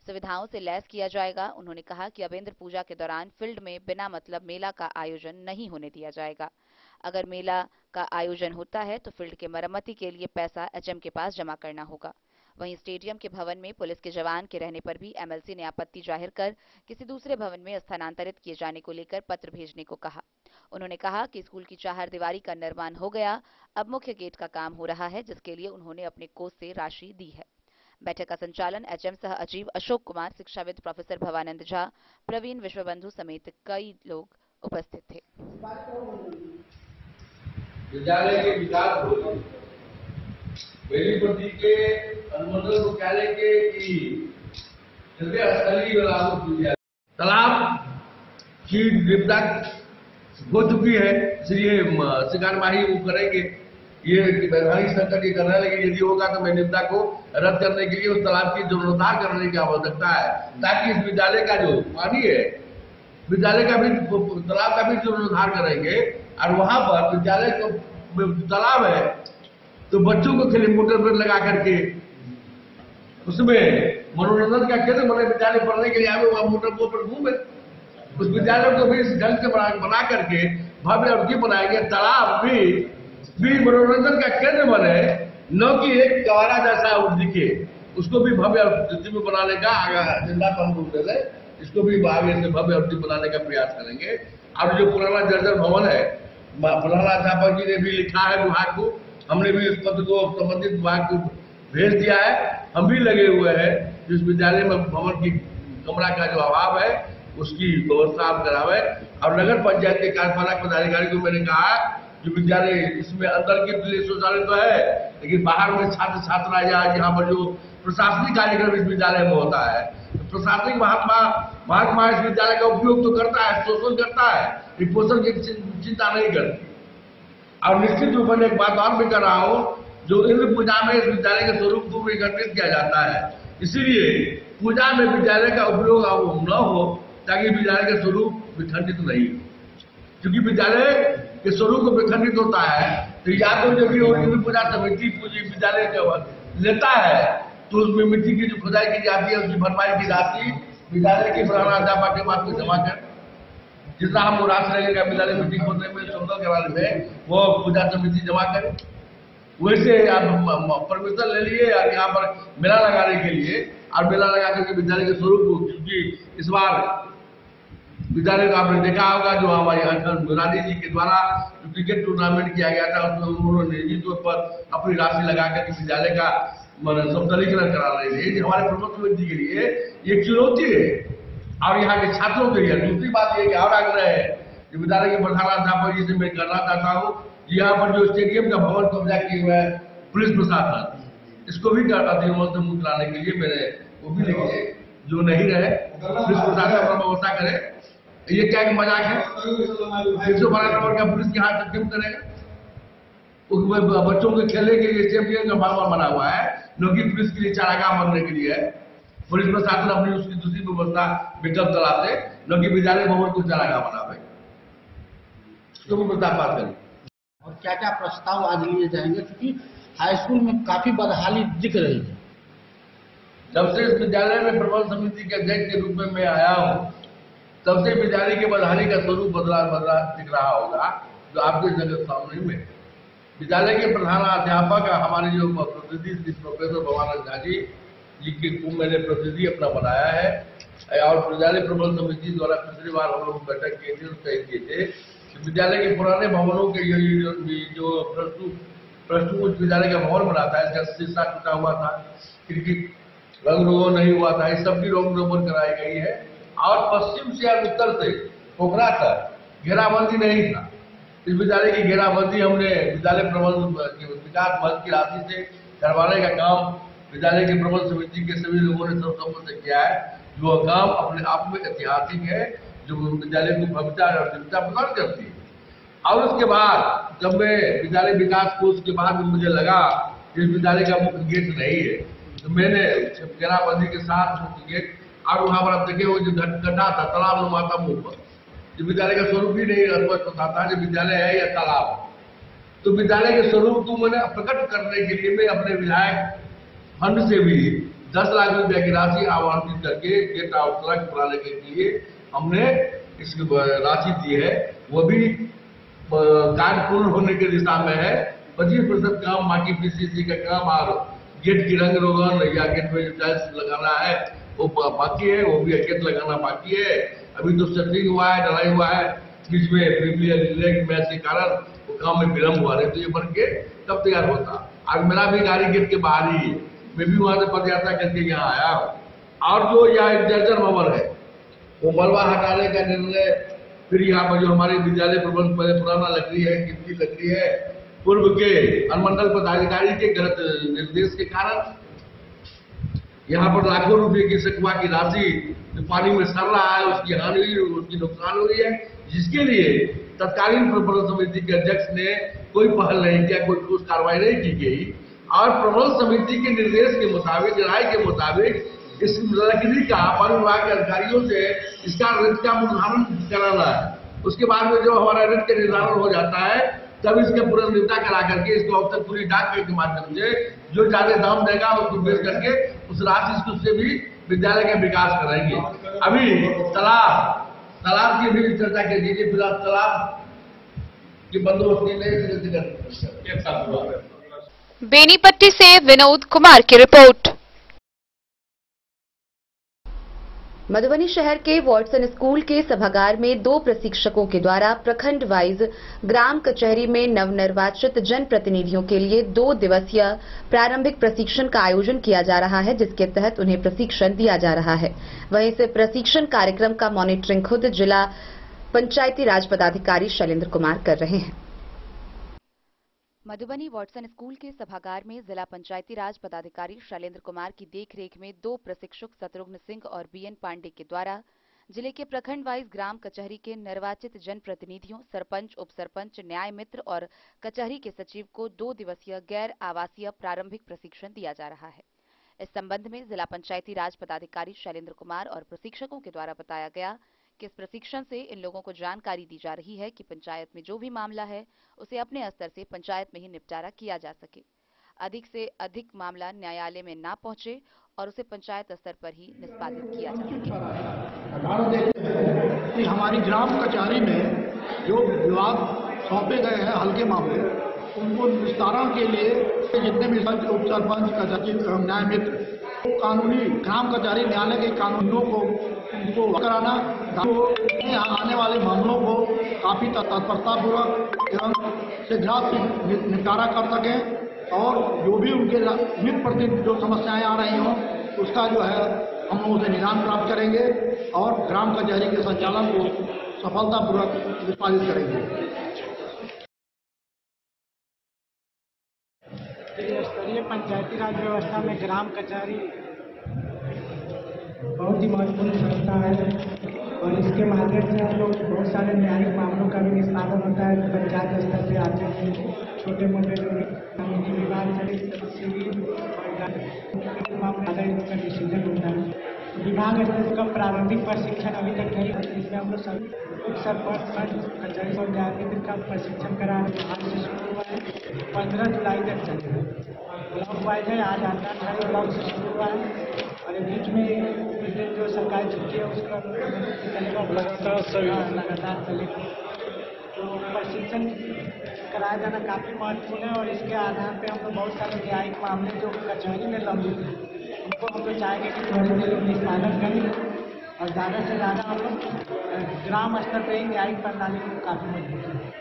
सुविधाओं से लैस किया जाएगा। उन्होंने कहा कि अबेंद्र पूजा के दौरान फील्ड में बिना मतलब मेला का आयोजन नहीं होने दिया जाएगा। अगर मेला का आयोजन होता है तो फील्ड के मरम्मती के लिए पैसा एचएम के पास जमा करना होगा। वहीं स्टेडियम के भवन में पुलिस के जवान के रहने पर भी एमएलसी ने आपत्ति जाहिर कर किसी दूसरे भवन में स्थानांतरित किए जाने को लेकर पत्र भेजने को कहा। उन्होंने कहा कि स्कूल की चारदीवारी का निर्माण हो गया, अब मुख्य गेट का काम हो रहा है, जिसके लिए उन्होंने अपने कोष से राशि दी है। बैठक का संचालन एचएम सह अजीब अशोक कुमार, शिक्षाविद प्रोफेसर भवानंद झा, प्रवीण विश्वबंधु समेत कई लोग उपस्थित थे। विद्यालय के विकास हो बेनीपट्टी के अनुमंडल मुख्यालय के स्थलीय तालाब की निविदा हो चुकी है, इसलिए कार्यवाही वो करेंगे। ये वैधानिक संकट ये करना है, लेकिन यदि होगा तो मैं निविदा को रद्द करने के लिए उस तालाब की जीर्णोद्धार करने की आवश्यकता है, ताकि इस विद्यालय का जो पानी है, विद्यालय का भी तालाब का भी जीर्णोद्धार करेंगे और वहां पर विद्यालय को तालाब है तो बच्चों को खेले मोटर पर लगा करके उसमें मनोरंजन का केंद्र बने, विद्यालय पढ़ने के लिए आवे, वहां मोटर पर घूमे। उस विद्यालय को भी इस ढंग से बना करके भव्य अवधि बनाएंगे। तालाब भी भी मनोरंजन का केंद्र बने, न कि एक गवारा जैसा दिखे, उसको भी भव्य अतिथि में बनाने का एजेंडा पर हम लोग ले, इसको भी आगे से भव्य अतिथि बनाने का प्रयास करेंगे। और जो पुराना जर्जर भवन है, प्रधानाध्यापक जी ने भी लिखा है विभाग को, हमने भी इस पत्र को संबंधित विभाग को भेज दिया है। हम भी लगे हुए हैं जिस विद्यालय में भवन की कमरा का जो अभाव है उसकी व्यवस्था आप करावे। और नगर पंचायत के कार्यपालक पदाधिकारी को मैंने कहा जो विद्यालय इसमें अंदर के लिए शौचालय तो है, लेकिन बाहर में छात्र छात्रा यहाँ पर जो प्रशासनिक कार्यक्रम इस विद्यालय में होता है, तो प्रशासनिक महात्मा इस विद्यालय का उपयोग तो करता है, शोषण करता है, पोषण की चिंता नहीं करती। और निश्चित रूप में एक बात और भी कर रहा हूँ, जो इंद्र पूजा में इस विद्यालय के स्वरूप को एकत्रित किया जाता है, इसीलिए पूजा में विद्यालय का उपयोग न हो ताकि विद्यालय का स्वरूप विखंडित नहीं हो। क्योंकि विद्यालय के स्वरूप विखंडित होता है तो या तो जब इंद्र पूजा समिति पूजी विद्यालय लेता है तो उसमें मिट्टी की जो खुदाई की जाती है उसकी भरपाई की राशि विद्यालय के प्रधानाध्यापक के पास में जमा कर, जितना हम राशि लगेगा विद्यालय मिट्टी खोदने में समतल कराने में वो पूजा समिति जमा करे। वैसे आप परमिशन ले लिए और यहाँ पर मेला लगाने के लिए, और मेला लगा करके विद्यालय के स्वरूप को, क्योंकि इस बार विद्यालय को आपने देखा होगा जो हमारे अंकल मुरारी जी के द्वारा जो क्रिकेट टूर्नामेंट किया गया था उसमें उन्होंने निजी तौर पर अपनी राशि लगा करके विद्यालय का समतलीकरण करा रहे थे। हमारे प्रमुख समिति के लिए ये चुनौती है और यहाँ के छात्रों के लिए। दूसरी बात ये कि और आग्रह है कि विद्यालय के प्रधानाध्यापक जी से मैं करना चाहता हूँ, यहाँ पर जो स्टेडियम का भवन कब्जा किए हुए है पुलिस प्रशासन, इसको भी अतिक्रमण से मुक्त कराने के लिए मैंने वो भी लिखे जो नहीं रहे पुलिस प्रशासन पर व्यवस्था करे। ये क्या मजाक है, 112 नंबर का पुलिस यहाँ से क्यों करेगा? बच्चों के खेलने के लिए स्टेडियम का भवन बना हुआ है, न कि पुलिस के लिए चारागाह बनने के लिए है। पुलिस प्रशासन अपनी उसकी दूसरी व्यवस्था विकल्प चलाते, न कि विद्यालय भवन को चारागाह बनावे। तो वो प्रस्ताव पास करें। और क्या क्या प्रस्ताव आज लिए जाएंगे, क्योंकि हाई स्कूल में काफी बदहाली दिख रही है। जब से इस विद्यालय में प्रबंध समिति के अध्यक्ष के रूप में मैं आया हूँ तब से विद्यालय के बदहाली का स्वरूप बदला दिख रहा होगा जो आपके जगह सामने में। विद्यालय के प्रधानाध्यापक हमारे जो प्रतिनिधि श्री प्रोफेसर भवानंद झा जी के को मैंने प्रतिनिधि अपना बनाया है और विद्यालय प्रबंध समिति द्वारा पिछली बार हम लोग बैठक किए थे, तय किए थे कि विद्यालय के पुराने भवनों के जो प्लस टू विद्यालय का भवन बना था, इसका शीशा टूटा हुआ था, खिड़की रंग रोगन नहीं हुआ था, इस सबकी रंग रोगन कराई गई है। और पश्चिम से और उत्तर से पोखरा तक घेराबंदी नहीं था। इस विद्यालय की घेराबंदी हमने विद्यालय प्रबंध विकास मंच की राशि से करवाने का काम विद्यालय के प्रबंध समिति के सभी लोगों ने सर्वसम्मत से किया है, जो काम अपने आप में ऐतिहासिक है, जो विद्यालय को भव्यता और दिव्यता प्रदान करती है। और उसके बाद जब मैं विद्यालय विकास कोष के बाद मुझे लगा कि विद्यालय का मुख्य गेट नहीं है, तो मैंने घेराबंदी के साथ मुख्य गेट और वहां पर आप देखे हुए जो गड्ढा था तालाब नुमा था मुंह पर, जो विद्यालय का स्वरूप ही नहीं स्पष्ट होता था जो विद्यालय है या तालाब। तो विद्यालय के स्वरूप को मैंने प्रकट करने के लिए मैं अपने विधायक फंड से भी 10 लाख रुपए की राशि आवंटित करके गेट और सड़क बनाने के लिए हमने इस राशि दी है। वो भी कार्य पूर्ण होने की दिशा में है। 25% काम बाकी पीसीसी का काम और गेट की रंग रोगन या गेट में टाइल्स लगाना है वो बाकी है, वो भी गेट लगाना बाकी है। अभी तो सेटिंग हुआ है, ढलाई हुआ है, बीच में प्रीमियर मैच के कारण वो काम में विलम्ब हुआ है, तो ये बन के तब तैयार होता। आज मेरा भी गाड़ी गेट के बाहर ही है, मैं भी वहां से पदयात्रा करके यहाँ आया हूँ। और जो यहाँ एक जर्जर भवन है वो मलबा हटाने का निर्णय, फिर यहाँ पर जो हमारे विद्यालय प्रबंध पुराना लकड़ी है, कीमती लकड़ी है, पूर्व के अनुमंडल पदाधिकारी के गलत निर्देश के कारण यहाँ पर लाखों रुपए की सकुआ की राशि पानी में सड़ रहा है, उसकी हानि हुई, उसकी नुकसान हुई है, जिसके लिए तत्कालीन प्रबंध समिति के अध्यक्ष ने कोई पहल नहीं किया, कोई ठोस कार्रवाई नहीं की गई। और प्रबंध समिति के निर्देश के मुताबिक, राय के मुताबिक इस लकड़ी का वन विभाग के अधिकारियों से इसका ऋण का निर्धारण कराना है। उसके बाद में जब हमारा ऋण का निर्धारण हो जाता है तब इसका पुनर्निपटा करा करके इसको अब तक पूरी डाक के माध्यम से जो ज्यादा दाम देगा उसको बेच करके उस राशि से भी विद्यालय का विकास कराएंगे। अभी तालाब की भी चर्चा कर दीजिए। फिलहाल तालाब कि बंदोबस्त नहीं ले एक साल हुआ। बेनीपट्टी से विनोद कुमार की रिपोर्ट। मधुबनी शहर के वॉटसन स्कूल के सभागार में 2 प्रशिक्षकों के द्वारा प्रखंड वाइज ग्राम कचहरी में नवनिर्वाचित जनप्रतिनिधियों के लिए 2 दिवसीय प्रारंभिक प्रशिक्षण का आयोजन किया जा रहा है, जिसके तहत उन्हें प्रशिक्षण दिया जा रहा है। वहीं से प्रशिक्षण कार्यक्रम का मॉनिटरिंग खुद जिला पंचायती राज पदाधिकारी शैलेंद्र कुमार कर रहे हैं। मधुबनी वॉटसन स्कूल के सभागार में जिला पंचायती राज पदाधिकारी शैलेंद्र कुमार की देखरेख में 2 प्रशिक्षक शत्रुघ्न सिंह और बीएन पांडे के द्वारा जिले के प्रखंड वाइज ग्राम कचहरी के निर्वाचित जनप्रतिनिधियों, सरपंच, उप सरपंच, न्याय मित्र और कचहरी के सचिव को 2 दिवसीय गैर आवासीय प्रारंभिक प्रशिक्षण दिया जा रहा है। इस संबंध में जिला पंचायती राज पदाधिकारी शैलेंद्र कुमार और प्रशिक्षकों के द्वारा बताया गया कि इस प्रशिक्षण से इन लोगों को जानकारी दी जा रही है कि पंचायत में जो भी मामला है उसे अपने स्तर से पंचायत में ही निपटारा किया जा सके, अधिक से अधिक मामला न्यायालय में ना पहुंचे और उसे पंचायत स्तर पर ही निष्पादित किया जा सके। कि हमारी ग्राम कचहरी में जो विवाद सौंपे गए हैं हल्के मामले, उनको निस्तारण के लिए जितने भी उप सरपंच, सचिव, न्याय मित्र, कानूनी ग्राम कचहरी न्यायालय के कानूनों को उनको कराना, आने वाले मामलों को काफी तत्परतापूर्वक एवं शीघ्र निपटारा कर सकें और जो भी उनके नित्य प्रति जो समस्याएं आ रही हों उसका जो है हम लोगों से निदान प्राप्त करेंगे और ग्राम कचहरी के संचालन को सफलतापूर्वक निष्पादित करेंगे। स्तरीय पंचायती राज व्यवस्था में ग्राम कचहरी बहुत ही महत्वपूर्ण संस्था है और इसके माध्यम से हम लोग बहुत सारे न्यायिक मामलों का भी निष्पादन होता है। पंचायत स्तर से आते हैं छोटे मोटे जो कानूनी विवाद का डिसीजन होता है। विभाग स्तर का प्रारंभिक प्रशिक्षण अभी तक नहीं होता, इसमें हम लोग सभी उप सरपंच, कचहरी और न्याय मित्र का प्रशिक्षण करा आज से शुरू हुआ है, 15 जुलाई तक चलेगा। ब्लॉक वाइज है, आज 18 ब्लॉक से शुरू हुआ है और बीच में जो सरकारी छुट्टी है उसका चलेगा, लगातार चलेगा। तो प्रशिक्षण कराया जाना काफ़ी महत्वपूर्ण है और इसके आधार पर हम लोग बहुत सारे न्यायिक मामले जो कचहरी में लंबित हैं उनको हम लोग चाहेंगे कि थोड़े निष्पादन करें और ज़्यादा से ज़्यादा हम लोग ग्राम स्तर पर ही न्यायिक प्रणाली को काफ़ी मजबूत करें।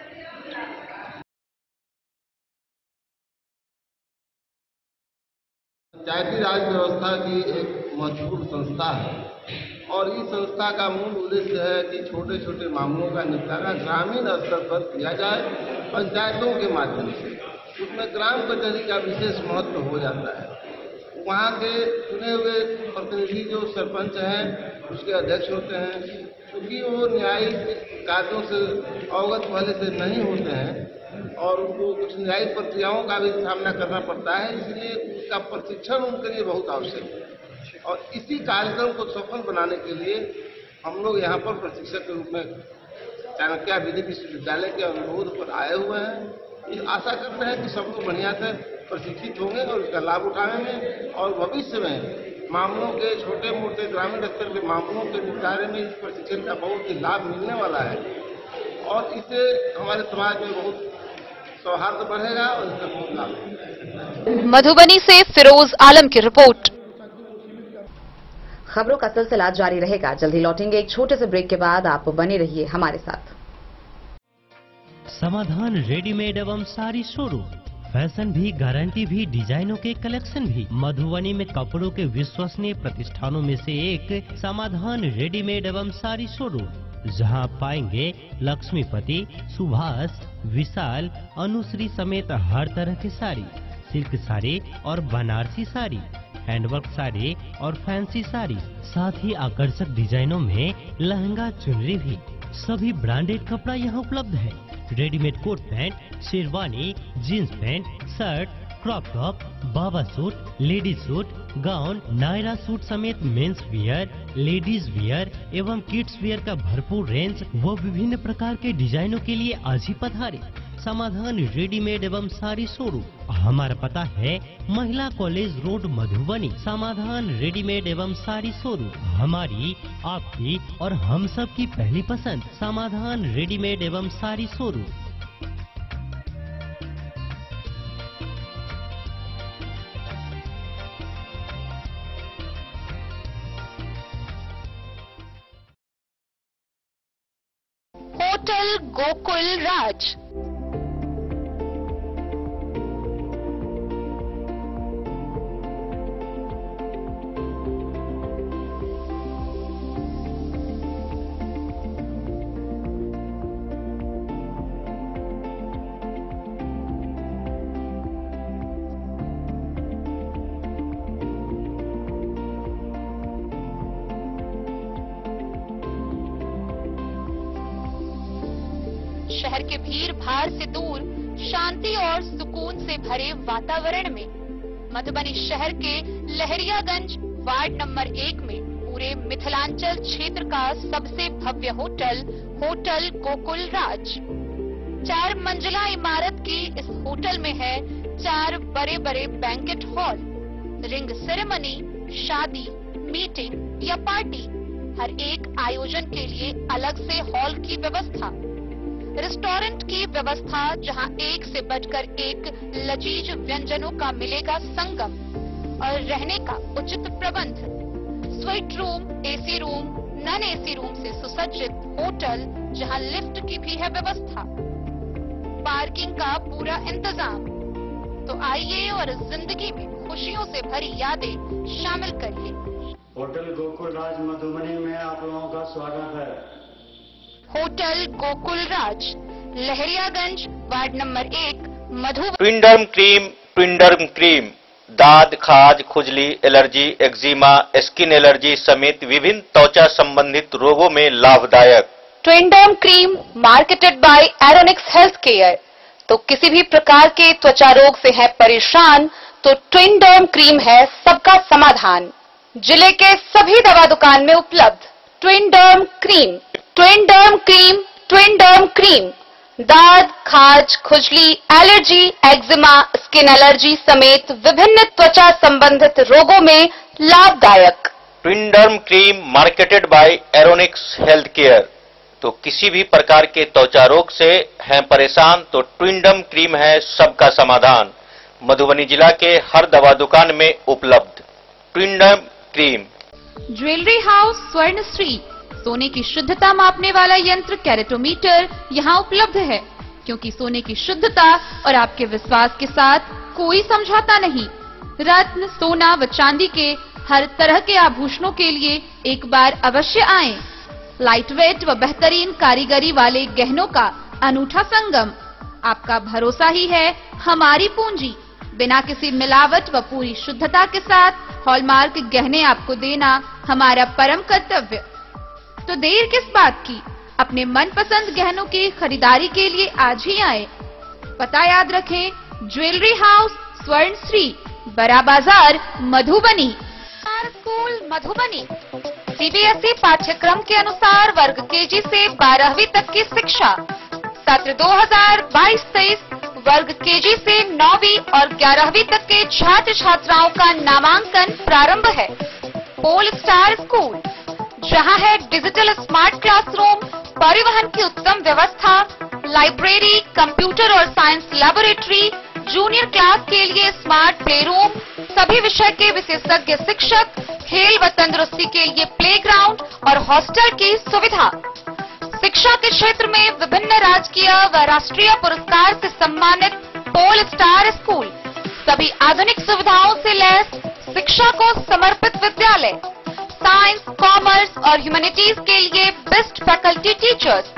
पंचायती राज व्यवस्था की एक महत्वपूर्ण संस्था है और इस संस्था का मूल उद्देश्य है कि छोटे छोटे मामलों का निपटारा ग्रामीण स्तर पर किया जाए पंचायतों के माध्यम से। उसमें ग्राम कचहरी का विशेष महत्व हो जाता है। वहाँ के चुने हुए प्रतिनिधि जो सरपंच हैं उसके अध्यक्ष होते हैं, क्योंकि वो न्यायिक कार्यों से अवगत पहले से नहीं होते हैं और उनको कुछ न्यायिक प्रक्रियाओं का भी सामना करना पड़ता है, इसलिए उसका प्रशिक्षण उनके लिए बहुत आवश्यक है। और इसी कार्यक्रम को सफल बनाने के लिए हम लोग यहाँ पर प्रशिक्षक के रूप में चाणक्य विधि विश्वविद्यालय के अनुरोध पर आए हुए हैं। आशा करते हैं कि सब लोग बढ़िया से प्रशिक्षित होंगे और इसका लाभ उठाएंगे और भविष्य में मामलों के छोटे मोटे ग्रामीण स्तर के मामलों के निपटारे में इस प्रशिक्षण का बहुत ही लाभ मिलने वाला है और इससे हमारे समाज में बहुत सौहार्द बढ़ेगा और इसका बहुत लाभ। मधुबनी से फिरोज आलम की रिपोर्ट। खबरों का सिलसिला जारी रहेगा, जल्द ही लौटेंगे एक छोटे से ब्रेक के बाद। आप बने रहिए हमारे साथ। समाधान रेडीमेड एवं साड़ी शोरूम, फैशन भी, गारंटी भी, डिजाइनों के कलेक्शन भी। मधुबनी में कपड़ों के विश्वसनीय प्रतिष्ठानों में से एक समाधान रेडीमेड एवं साड़ी शोरूम, जहां पाएंगे लक्ष्मीपति, सुभाष, विशाल, अनुश्री समेत हर तरह की साड़ी, सिल्क साड़ी और बनारसी साड़ी, हैंडवर्क साड़ी और फैंसी साड़ी, साथ ही आकर्षक डिजाइनों में लहंगा, चुनरी भी। सभी ब्रांडेड कपड़ा यहाँ उपलब्ध है। Readymade coat pant, sherwani, jeans pant, shirt, crop top, बाबा suit, ladies suit, gown, Naira suit समेत मेंस वियर, लेडीज वियर एवं किड्स वियर का भरपूर रेंज व विभिन्न प्रकार के डिजाइनों के लिए आज ही पधारे। समाधान रेडीमेड एवं साड़ी शोरूम, हमारा पता है महिला कॉलेज रोड, मधुबनी। समाधान रेडीमेड एवं साड़ी शोरूम, हमारी, आपकी और हम सब की पहली पसंद। समाधान रेडीमेड एवं साड़ी शोरूम। होटल गोकुल राज। शहर के भीड़ भाड़ से दूर शांति और सुकून से भरे वातावरण में मधुबनी शहर के लहरियागंज वार्ड नंबर 1 में पूरे मिथिलांचल क्षेत्र का सबसे भव्य होटल होटल गोकुल राज। 4 मंजिला इमारत की इस होटल में है 4 बड़े बड़े बैंकेट हॉल, रिंग सेरेमनी, शादी, मीटिंग या पार्टी, हर एक आयोजन के लिए अलग से हॉल की व्यवस्था, रेस्टोरेंट की व्यवस्था जहां एक से बढ़कर एक लजीज व्यंजनों का मिलेगा संगम, और रहने का उचित प्रबंध, suite room, AC room, non AC room से सुसज्जित होटल जहां लिफ्ट की भी है व्यवस्था, पार्किंग का पूरा इंतजाम। तो आइए और जिंदगी में खुशियों से भरी यादें शामिल करिए। होटल गोकुल राज मधुबनी में आप लोगों का स्वागत है। होटल गोकुल राज, Lahariaganj ward number 1, Madhubani. ट्विंडर्म cream दाद, खाज, खुजली, एलर्जी, एक्जिमा, स्किन एलर्जी समेत विभिन्न त्वचा संबंधित रोगों में लाभदायक। Twinderm cream marketed by Aeronix health care. तो किसी भी प्रकार के त्वचा रोग से है परेशान तो ट्विंडर्म क्रीम है सबका समाधान। जिले के सभी दवा दुकान में उपलब्ध ट्विंडर्म क्रीम। ट्विंडर्म क्रीम, ट्विंडर्म क्रीम दाद, खाज, खुजली, एलर्जी, एक्जिमा, स्किन एलर्जी समेत विभिन्न त्वचा संबंधित रोगों में लाभदायक। Twinderm cream marketed by Aeronix health care. तो किसी भी प्रकार के त्वचा रोग से हैं परेशान तो ट्विंडर्म क्रीम है सबका समाधान। मधुबनी जिला के हर दवा दुकान में उपलब्ध ट्विंडर्म क्रीम। ज्वेलरी हाउस स्वर्णश्री, सोने की शुद्धता मापने वाला यंत्र कैरेटोमीटर यहाँ उपलब्ध है, क्योंकि सोने की शुद्धता और आपके विश्वास के साथ कोई समझौता नहीं। रत्न, सोना व चांदी के हर तरह के आभूषणों के लिए एक बार अवश्य आएं। लाइट वेट व बेहतरीन कारीगरी वाले गहनों का अनूठा संगम। आपका भरोसा ही है हमारी पूंजी। बिना किसी मिलावट व पूरी शुद्धता के साथ हॉलमार्क गहने आपको देना हमारा परम कर्तव्य। तो देर किस बात की, अपने मनपसंद गहनों की खरीदारी के लिए आज ही आए। पता याद रखें, ज्वेलरी हाउस स्वर्णश्री, बड़ा बाजार, मधुबनी। स्कूल मधुबनी सीबीएसई पाठ्यक्रम के अनुसार वर्ग केजी से 12वीं तक की शिक्षा। सत्र 2022-23 वर्ग केजी से 9वीं और 11वीं तक के छात्र छात्राओं का नामांकन प्रारंभ है। पोल स्टार स्कूल, जहां है डिजिटल स्मार्ट क्लासरूम, परिवहन की उत्तम व्यवस्था, लाइब्रेरी, कंप्यूटर और साइंस लैबोरेटरी, जूनियर क्लास के लिए स्मार्ट प्ले रूम, सभी विषय के विशेषज्ञ शिक्षक, खेल व तंदुरुस्ती के लिए प्लेग्राउंड और हॉस्टल की सुविधा। शिक्षा के क्षेत्र में विभिन्न राजकीय व राष्ट्रीय पुरस्कार से सम्मानित पोल स्टार स्कूल, सभी आधुनिक सुविधाओं से लैस शिक्षा को समर्पित विद्यालय, साइंस, कॉमर्स और ह्यूमैनिटीज के लिए बेस्ट फैकल्टी टीचर्स।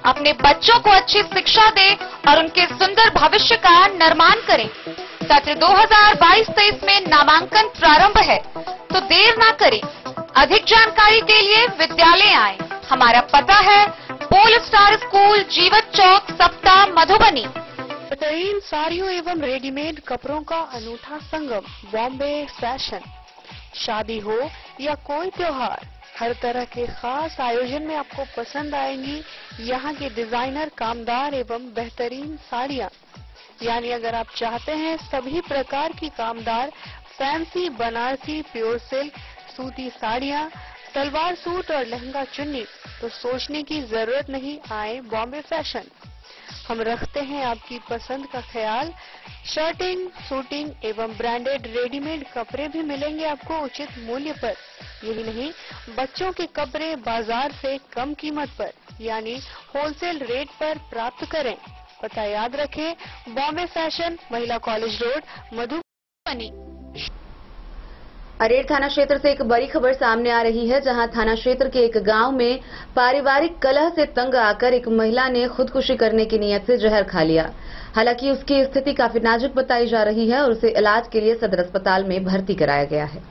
अपने बच्चों को अच्छी शिक्षा दें और उनके सुंदर भविष्य का निर्माण करें। सत्र 2022-23 में नामांकन प्रारंभ है, तो देर ना करें। अधिक जानकारी के लिए विद्यालय आएं। हमारा पता है पोल स्टार स्कूल, जीवत चौक, सप्ताह, मधुबनी। बेहतरीन साड़ियों एवं रेडीमेड कपड़ों का अनूठा संगम, बॉम्बे फैशन। शादी हो या कोई त्योहार, हर तरह के खास आयोजन में आपको पसंद आएंगी यहाँ की डिजाइनर, कामदार एवं बेहतरीन साड़ियाँ। यानी अगर आप चाहते हैं सभी प्रकार की कामदार, फैंसी, बनारसी, प्योर सिल्क, सूती साड़ियाँ, सलवार सूट और लहंगा चुन्नी, तो सोचने की जरूरत नहीं, आए बॉम्बे फैशन। हम रखते हैं आपकी पसंद का ख्याल। शर्टिंग, सूटिंग एवं ब्रांडेड रेडीमेड कपड़े भी मिलेंगे आपको उचित मूल्य पर। यही नहीं, बच्चों के कपड़े बाजार से कम कीमत पर। यानी होलसेल रेट पर प्राप्त करें। पता याद रखें, बॉम्बे फैशन, महिला कॉलेज रोड, मधुबनी। अरेर थाना क्षेत्र से एक बड़ी खबर सामने आ रही है, जहां थाना क्षेत्र के एक गांव में पारिवारिक कलह से तंग आकर एक महिला ने खुदकुशी करने की नीयत से जहर खा लिया। हालांकि उसकी स्थिति काफी नाजुक बताई जा रही है और उसे इलाज के लिए सदर अस्पताल में भर्ती कराया गया है।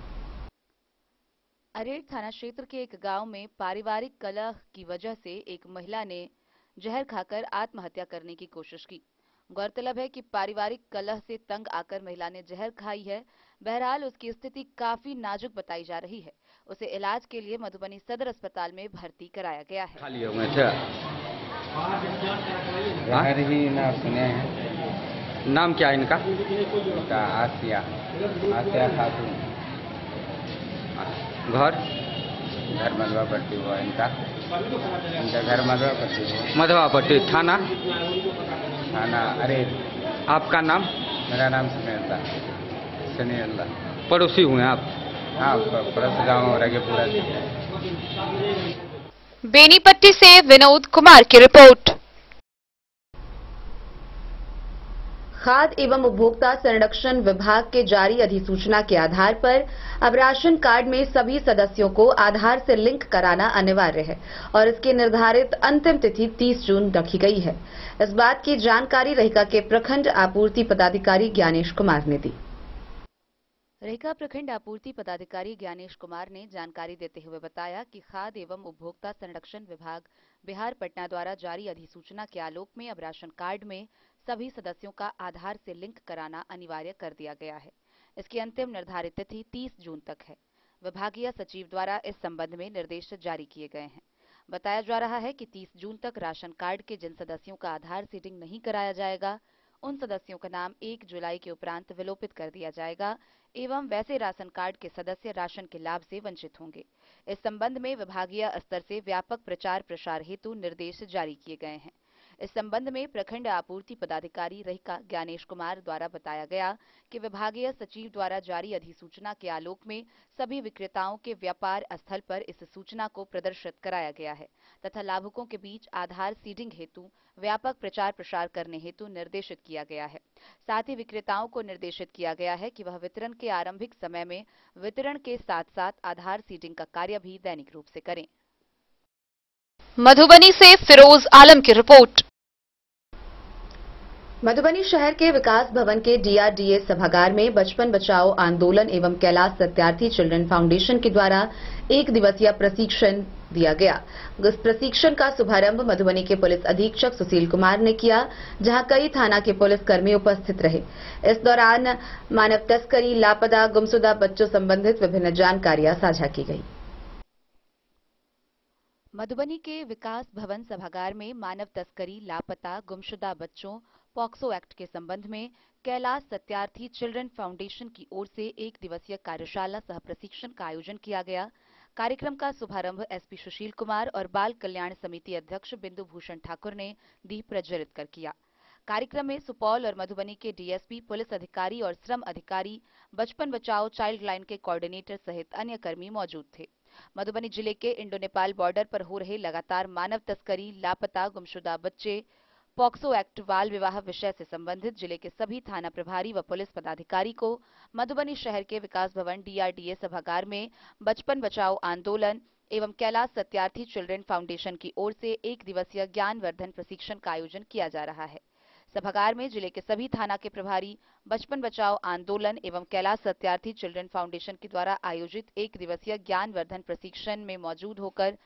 अरेर थाना क्षेत्र के एक गांव में पारिवारिक कलह की वजह से एक महिला ने जहर खाकर आत्महत्या करने की कोशिश की। गौरतलब है कि पारिवारिक कलह से तंग आकर महिला ने जहर खाई है। बहरहाल उसकी स्थिति काफी नाजुक बताई जा रही है। उसे इलाज के लिए मधुबनी सदर अस्पताल में भर्ती कराया गया है। खाली हुए थे ही ना सुने हैं। नाम क्या है इनका? आसिया खातून। घर मधवापट्टी हुआ इनका घर मधवापट्टी हुआ। मधवापट्टी थाना अरे आपका नाम? मेरा नाम सुनील। पड़ोसी हुए आप? हाँ, पड़ोस गाँव हो रहा पूरा। बेनीपट्टी से विनोद कुमार की रिपोर्ट। खाद्य एवं उपभोक्ता संरक्षण विभाग के जारी अधिसूचना के आधार पर अब राशन कार्ड में सभी सदस्यों को आधार से लिंक कराना अनिवार्य है और इसकी निर्धारित अंतिम तिथि 30 जून रखी गई है। इस बात की जानकारी रहिका के प्रखंड आपूर्ति पदाधिकारी ज्ञानेश कुमार ने दी। रहिका प्रखंड आपूर्ति पदाधिकारी ज्ञानेश कुमार ने जानकारी देते हुए बताया कि खाद्य एवं उपभोक्ता संरक्षण विभाग बिहार पटना द्वारा जारी अधिसूचना के आलोक में अब राशन कार्ड में सभी सदस्यों का आधार से लिंक कराना अनिवार्य कर दिया गया है। इसकी अंतिम निर्धारित तिथि 30 जून तक है। विभागीय सचिव द्वारा इस संबंध में निर्देश जारी किए गए हैं। बताया जा रहा है कि 30 जून तक राशन कार्ड के जिन सदस्यों का आधार सीडिंग नहीं कराया जाएगा, उन सदस्यों का नाम 1 जुलाई के उपरांत विलोपित कर दिया जाएगा एवं वैसे राशन कार्ड के सदस्य राशन के लाभ से वंचित होंगे। इस संबंध में विभागीय स्तर से व्यापक प्रचार प्रसार हेतु निर्देश जारी किए गए हैं। इस संबंध में प्रखंड आपूर्ति पदाधिकारी रहिका ज्ञानेश कुमार द्वारा बताया गया कि विभागीय सचिव द्वारा जारी अधिसूचना के आलोक में सभी विक्रेताओं के व्यापार स्थल पर इस सूचना को प्रदर्शित कराया गया है तथा लाभुकों के बीच आधार सीडिंग हेतु व्यापक प्रचार प्रसार करने हेतु निर्देशित किया गया है। साथ ही विक्रेताओं को निर्देशित किया गया है कि वह वितरण के आरंभिक समय में वितरण के साथ साथ आधार सीडिंग का कार्य भी दैनिक रूप से करें। मधुबनी से फिरोज आलम की रिपोर्ट। मधुबनी शहर के विकास भवन के डीआरडीए सभागार में बचपन बचाओ आंदोलन एवं कैलाश सत्यार्थी चिल्ड्रन फाउंडेशन के द्वारा 1 दिवसीय प्रशिक्षण दिया गया। इस प्रशिक्षण का शुभारंभ मधुबनी के पुलिस अधीक्षक सुशील कुमार ने किया, जहां कई थाना के पुलिसकर्मी उपस्थित रहे। इस दौरान मानव तस्करी, लापता, गुमशुदा बच्चों संबंधित विभिन्न जानकारियां साझा की गई। मधुबनी के विकास भवन सभागार में मानव तस्करी, लापता, गुमशुदा बच्चों पॉक्सो एक्ट के संबंध में कैलाश सत्यार्थी चिल्ड्रन फाउंडेशन की ओर से 1 दिवसीय कार्यशाला सह प्रशिक्षण का आयोजन किया गया। कार्यक्रम का शुभारंभ एसपी सुशील कुमार और बाल कल्याण समिति अध्यक्ष बिंदु भूषण ठाकुर ने दीप प्रज्वलित कर किया। कार्यक्रम में सुपौल और मधुबनी के डीएसपी, पुलिस अधिकारी और श्रम अधिकारी, बचपन बचाओ चाइल्ड लाइन के कोऑर्डिनेटर सहित अन्य कर्मी मौजूद थे। मधुबनी जिले के इंडो नेपाल बॉर्डर पर हो रहे लगातार मानव तस्करी, लापता, गुमशुदा बच्चे, पॉक्सो एक्ट, बाल विवाह विषय से संबंधित जिले के सभी थाना प्रभारी व पुलिस पदाधिकारी को मधुबनी शहर के विकास भवन डीआरडीए सभागार में बचपन बचाओ आंदोलन एवं कैलाश सत्यार्थी चिल्ड्रन फाउंडेशन की ओर से 1 दिवसीय ज्ञानवर्धन प्रशिक्षण का आयोजन किया जा रहा है। सभागार में जिले के सभी थाना के प्रभारी बचपन बचाओ आंदोलन एवं कैलाश सत्यार्थी चिल्ड्रन फाउंडेशन के द्वारा आयोजित 1 दिवसीय ज्ञानवर्धन प्रशिक्षण में मौजूद होकर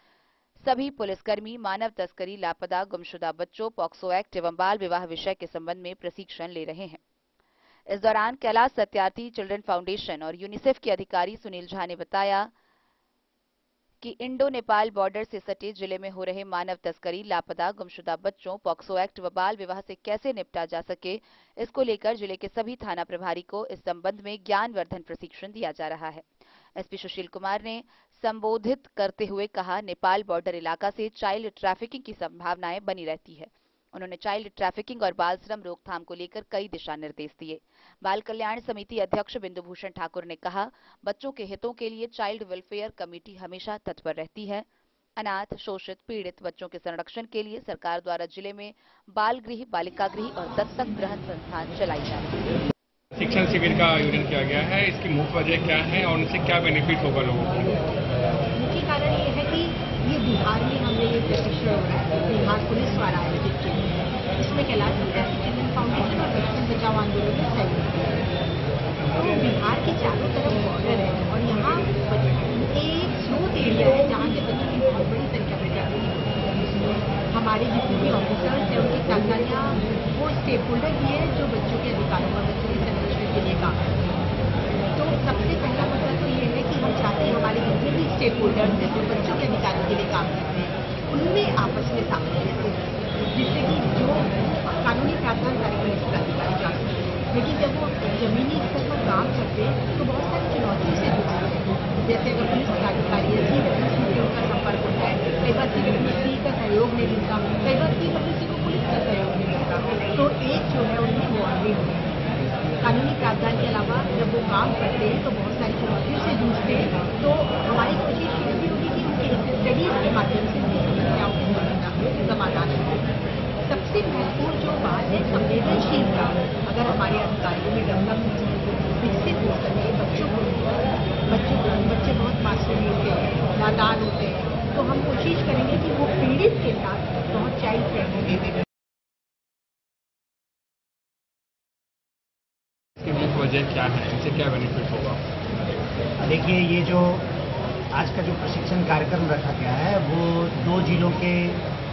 सभी पुलिसकर्मी मानव तस्करी, लापता, गुमशुदा बच्चों, पॉक्सो एक्ट एवं बाल विवाह विषय के संबंध में प्रशिक्षण ले रहे हैं। इस दौरान कैलाश सत्यार्थी चिल्ड्रन फाउंडेशन और यूनिसेफ के अधिकारी सुनील झा ने बताया कि इंडो नेपाल बॉर्डर से सटे जिले में हो रहे मानव तस्करी, लापता, गुमशुदा बच्चों, पॉक्सो एक्ट व बाल विवाह से कैसे निपटा जा सके, इसको लेकर जिले के सभी थाना प्रभारी को इस संबंध में ज्ञानवर्धन प्रशिक्षण दिया जा रहा है। एसपी सुशील कुमार ने संबोधित करते हुए कहा, नेपाल बॉर्डर इलाका से चाइल्ड ट्रैफिकिंग की संभावनाएं बनी रहती है। उन्होंने चाइल्ड ट्रैफिकिंग और बाल श्रम रोकथाम को लेकर कई दिशा निर्देश दिए। बाल कल्याण समिति अध्यक्ष बिंदु भूषण ठाकुर ने कहा, बच्चों के हितों के लिए चाइल्ड वेलफेयर कमेटी हमेशा तत्पर रहती है। अनाथ, शोषित, पीड़ित बच्चों के संरक्षण के लिए सरकार द्वारा जिले में बाल गृह, बालिका गृह और दत्तक ग्रहण संस्थान चलाई जा रही है। शिक्षण शिविर का आयोजन किया गया है, इसकी मुख्य वजह क्या है और इनसे क्या बेनिफिट होगा लोगों को? मुख्य कारण ये है कि ये बिहार में हमने ये प्रशिक्षण हो रहा है, बिहार पुलिस द्वारा आयोजित किया गया है। इसमें कैलाश सत्यार्थी चिल्ड्रन फाउंडेशन और बचपन बचाओ आंदोलन में सहयोग किया है। तो बिहार के चारों तरफ बॉर्डर है और यहाँ एक स्रोत एरिया है जहाँ से बच्चों की बहुत बड़ी संख्या में जाती है। हमारे जितने भी ऑफिसर्स हैं उनकी ताकतारियाँ वो स्टेक होल्डर भी है जो बच्चों के अधिकारों और बच्चों के संरक्षण के लिए काम करते हैं। तो सबसे पहला मुद्दा तो ये है कि हम चाहते हैं हमारे जितने भी स्टेक होल्डर्स हैं जो बच्चों के अधिकारों के लिए काम करते हैं उनमें आपस में सामंजस्य हो, जिससे कि जो कानूनी प्रावधान सारे पुलिस अधिकारी जा सकते हैं। लेकिन जब वो जमीनी स्तर पर काम करते हैं तो बहुत सारी चुनौतियों से जूझते हैं। जैसे अगर पुलिस अधिकारी है सीधे उनका संपर्क होता है, कई बार सीधे का सहयोग नहीं मिलता, कई बार किसी को पुलिस का सहयोग नहीं मिलता। तो एक जो है उनकी बॉन्डिंग होती है। कानूनी प्रावधान के अलावा जब वो काम करते हैं तो बहुत सारी चुनौतियों से जूझते हैं। तो हमारी कोशिश ये भी होगी कि उनके स्टडीज के माध्यम से उनकी समस्याओं को समाधान हो। सबसे महत्वपूर्ण जो बात है संवेदनशीलता, अगर हमारे अधिकारियों में डेवलप विकसित हो सके, बच्चे बहुत मासूम होते हैं, नादान होते हैं, तो हम कोशिश करेंगे कि वो पीड़ित के साथ बहुत चाइल्ड फ्रेंडली वे। इसकी मुख्य वजह क्या है, इनसे क्या बेनिफिट होगा? देखिए, ये जो आज का जो प्रशिक्षण कार्यक्रम रखा गया है वो 2 जिलों के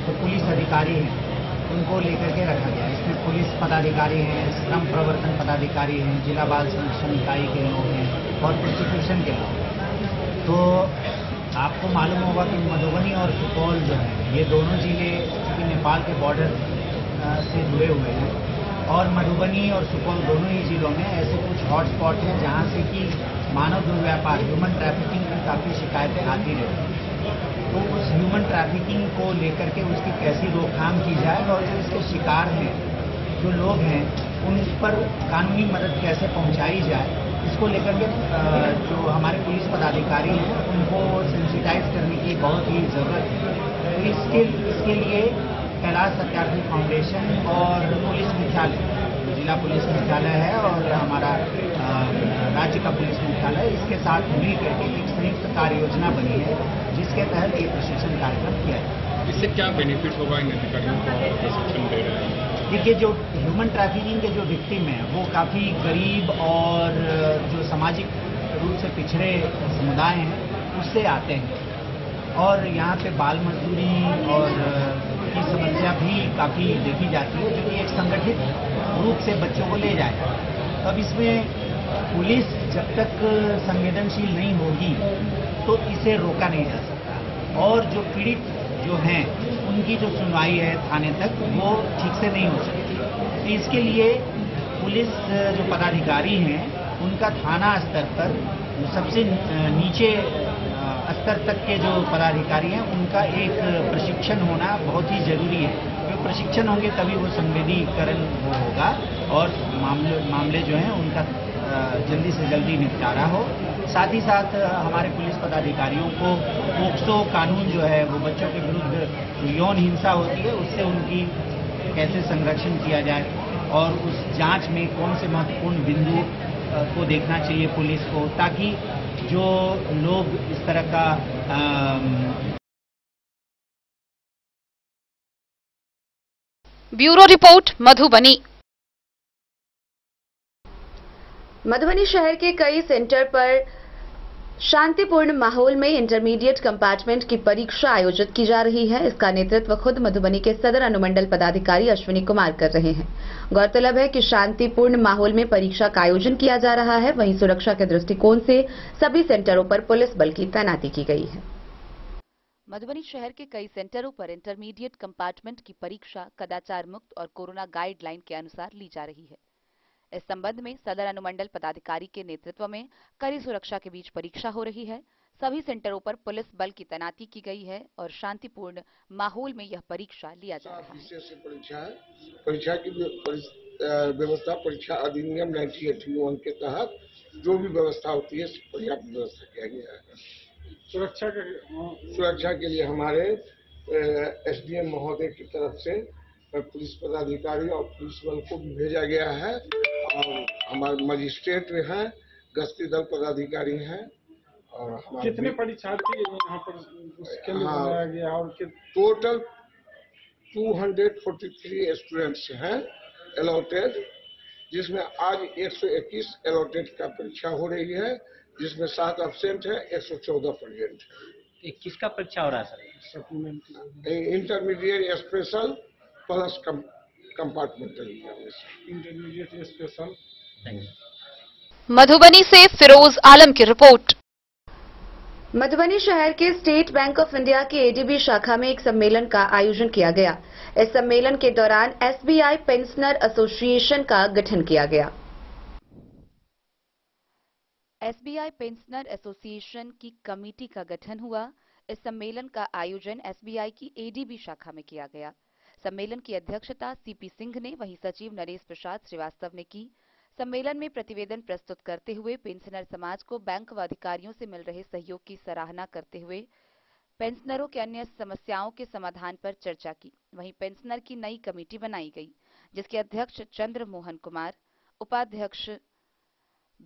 जो पुलिस अधिकारी हैं उनको लेकर के रखा गया है। इसमें पुलिस पदाधिकारी हैं, श्रम प्रवर्तन पदाधिकारी हैं, जिला बाल संरक्षण इकाई के लोग हैं और प्रोसिक्यूशन के लोग हैं। तो आपको मालूम होगा कि मधुबनी और सुपौल जो है ये दोनों जिले चूँकि नेपाल के बॉर्डर से जुड़े हुए हैं और मधुबनी और सुपौल दोनों ही जिलों में ऐसे कुछ हॉटस्पॉट हैं जहाँ से कि मानव दुर्व्यापार, ह्यूमन ट्रैफिकिंग की काफ़ी शिकायतें आती रहती हैं। तो उस ह्यूमन ट्रैफिकिंग को लेकर के उसकी कैसी रोकथाम की जाए और जो इसके शिकार हैं जो लोग हैं उन पर कानूनी मदद कैसे पहुंचाई जाए, इसको लेकर के जो हमारे पुलिस पदाधिकारी हैं उनको सेंसिटाइज करने की बहुत ही ज़रूरत है। तो इसके लिए कैलाश सत्यार्थी फाउंडेशन और पुलिस मुख्यालय, जिला पुलिस मुख्यालय है और हमारा राज्य का पुलिस मुख्यालय, इसके साथ मिल करके एक संयुक्त कार्य योजना बनी है जिसके तहत ये प्रशिक्षण कार्यक्रम किया है। इससे क्या बेनिफिट होगा इन अधिकारियों को प्रशिक्षण दे रहे हैं? देखिए, जो ह्यूमन ट्रैफिकिंग के जो विक्टिम हैं वो काफ़ी गरीब और जो सामाजिक रूप से पिछड़े समुदाय हैं उससे आते हैं और यहाँ पे बाल मजदूरी और की समस्या भी काफ़ी देखी जाती है जो कि एक संगठित रूप से बच्चों को ले जाएगा। तब इसमें पुलिस जब तक संवेदनशील नहीं होगी तो इसे रोका नहीं जा सकता और जो पीड़ित जो हैं उनकी जो सुनवाई है थाने तक वो ठीक से नहीं हो सकती। तो इसके लिए पुलिस जो पदाधिकारी हैं उनका थाना स्तर पर सबसे नीचे स्तर तक के जो पदाधिकारी हैं उनका एक प्रशिक्षण होना बहुत ही जरूरी है। जो प्रशिक्षण होंगे तभी वो संवेदीकरण होगा और मामले जो हैं उनका जल्दी से जल्दी निपटारा हो। साथ ही साथ हमारे पुलिस पदाधिकारियों को पोक्सो कानून जो है वो बच्चों के विरुद्ध यौन हिंसा होती है उससे उनकी कैसे संरक्षण किया जाए और उस जांच में कौन से महत्वपूर्ण बिंदु को देखना चाहिए पुलिस को, ताकि जो लोग इस तरह का ब्यूरो रिपोर्ट मधुबनी। मधुबनी शहर के कई सेंटर पर शांतिपूर्ण माहौल में इंटरमीडिएट कंपार्टमेंट की परीक्षा आयोजित की जा रही है। इसका नेतृत्व खुद मधुबनी के सदर अनुमंडल पदाधिकारी अश्विनी कुमार कर रहे हैं। गौरतलब है कि शांतिपूर्ण माहौल में परीक्षा का आयोजन किया जा रहा है। वहीं सुरक्षा के दृष्टिकोण से सभी सेंटरों पर पुलिस बल की तैनाती की गई है। मधुबनी शहर के कई सेंटरों पर इंटरमीडिएट कंपार्टमेंट की परीक्षा कदाचार मुक्त और कोरोना गाइडलाइन के अनुसार ली जा रही है। इस संबंध में सदर अनुमंडल पदाधिकारी के नेतृत्व में कड़ी सुरक्षा के बीच परीक्षा हो रही है। सभी सेंटरों पर पुलिस बल की तैनाती की गई है और शांतिपूर्ण माहौल में यह परीक्षा लिया जा रहा है। परीक्षा की व्यवस्था परीक्षा अधिनियम 1981 के तहत जो भी व्यवस्था होती है पर्याप्त व्यवस्था किया गया है। सुरक्षा के लिए हमारे एसडीएम महोदय की तरफ से पुलिस पदाधिकारी और पुलिस बल को भी भेजा गया है और हमारे मजिस्ट्रेट हैं, गश्ती दल पदाधिकारी हैं और कितने परीक्षार्थी यहाँ पर उसके लिए बनाया गया और टोटल 243 स्टूडेंट्स हैं अलॉटेड, जिसमें आज 121 अलॉटेड का परीक्षा हो रही है, जिसमें 7 एब्सेंट है, 114 प्रेजेंट। किसका परीक्षा हो रहा है sir? Intermediate special plus compartmental intermediate special. Madhubani से फिरोज आलम की रिपोर्ट। मधुबनी शहर के स्टेट बैंक ऑफ इंडिया की एडीबी शाखा में एक सम्मेलन का आयोजन किया गया। इस सम्मेलन के दौरान एसबीआई पेंशनर एसोसिएशन का गठन किया गया। एसबीआई पेंशनर एसोसिएशन की कमेटी का गठन हुआ। इस सम्मेलन का आयोजन एसबीआई की एडीबी शाखा में किया गया। सम्मेलन की अध्यक्षता सीपी सिंह ने, वहीं सचिव नरेश प्रसाद श्रीवास्तव ने की। सम्मेलन में प्रतिवेदन प्रस्तुत करते हुए पेंशनर समाज को बैंक व अधिकारियों से मिल रहे सहयोग की सराहना करते हुए पेंशनरों के अन्य समस्याओं के समाधान पर चर्चा की। वहीं पेंशनर की नई कमेटी बनाई गई, जिसके अध्यक्ष चंद्र मोहन कुमार, उपाध्यक्ष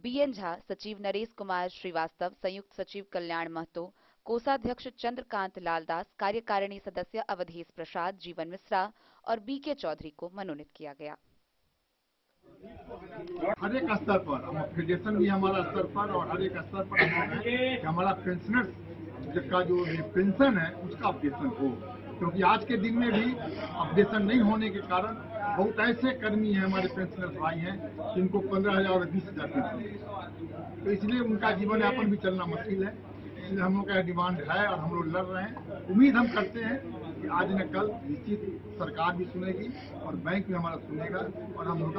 बीएन झा, सचिव नरेश कुमार श्रीवास्तव, संयुक्त सचिव कल्याण महतो, कोषाध्यक्ष चंद्रकांत लालदास, कार्यकारिणी सदस्य अवधेश प्रसाद, जीवन मिश्रा और बीके चौधरी को मनोनीत किया गया। हर एक स्तर पर फेडरेशन भी हमारा स्तर पर और हर एक स्तर पर हमारा पेंशनर का जो पेंशन है उसका अपडेशन हो, क्योंकि आज के दिन में भी अपडेशन नहीं होने के कारण बहुत ऐसे कर्मी हैं, हमारे पेंशनर भाई हैं जिनको 15,000 और 20,000 पेंशन, तो इसलिए उनका जीवन यापन भी चलना मुश्किल है। इसलिए हम लोग का डिमांड है और हम लोग लड़ रहे हैं। उम्मीद हम करते हैं कि आज न कल निश्चित सरकार भी सुनेगी और बैंक भी हमारा सुनेगा और हम लोग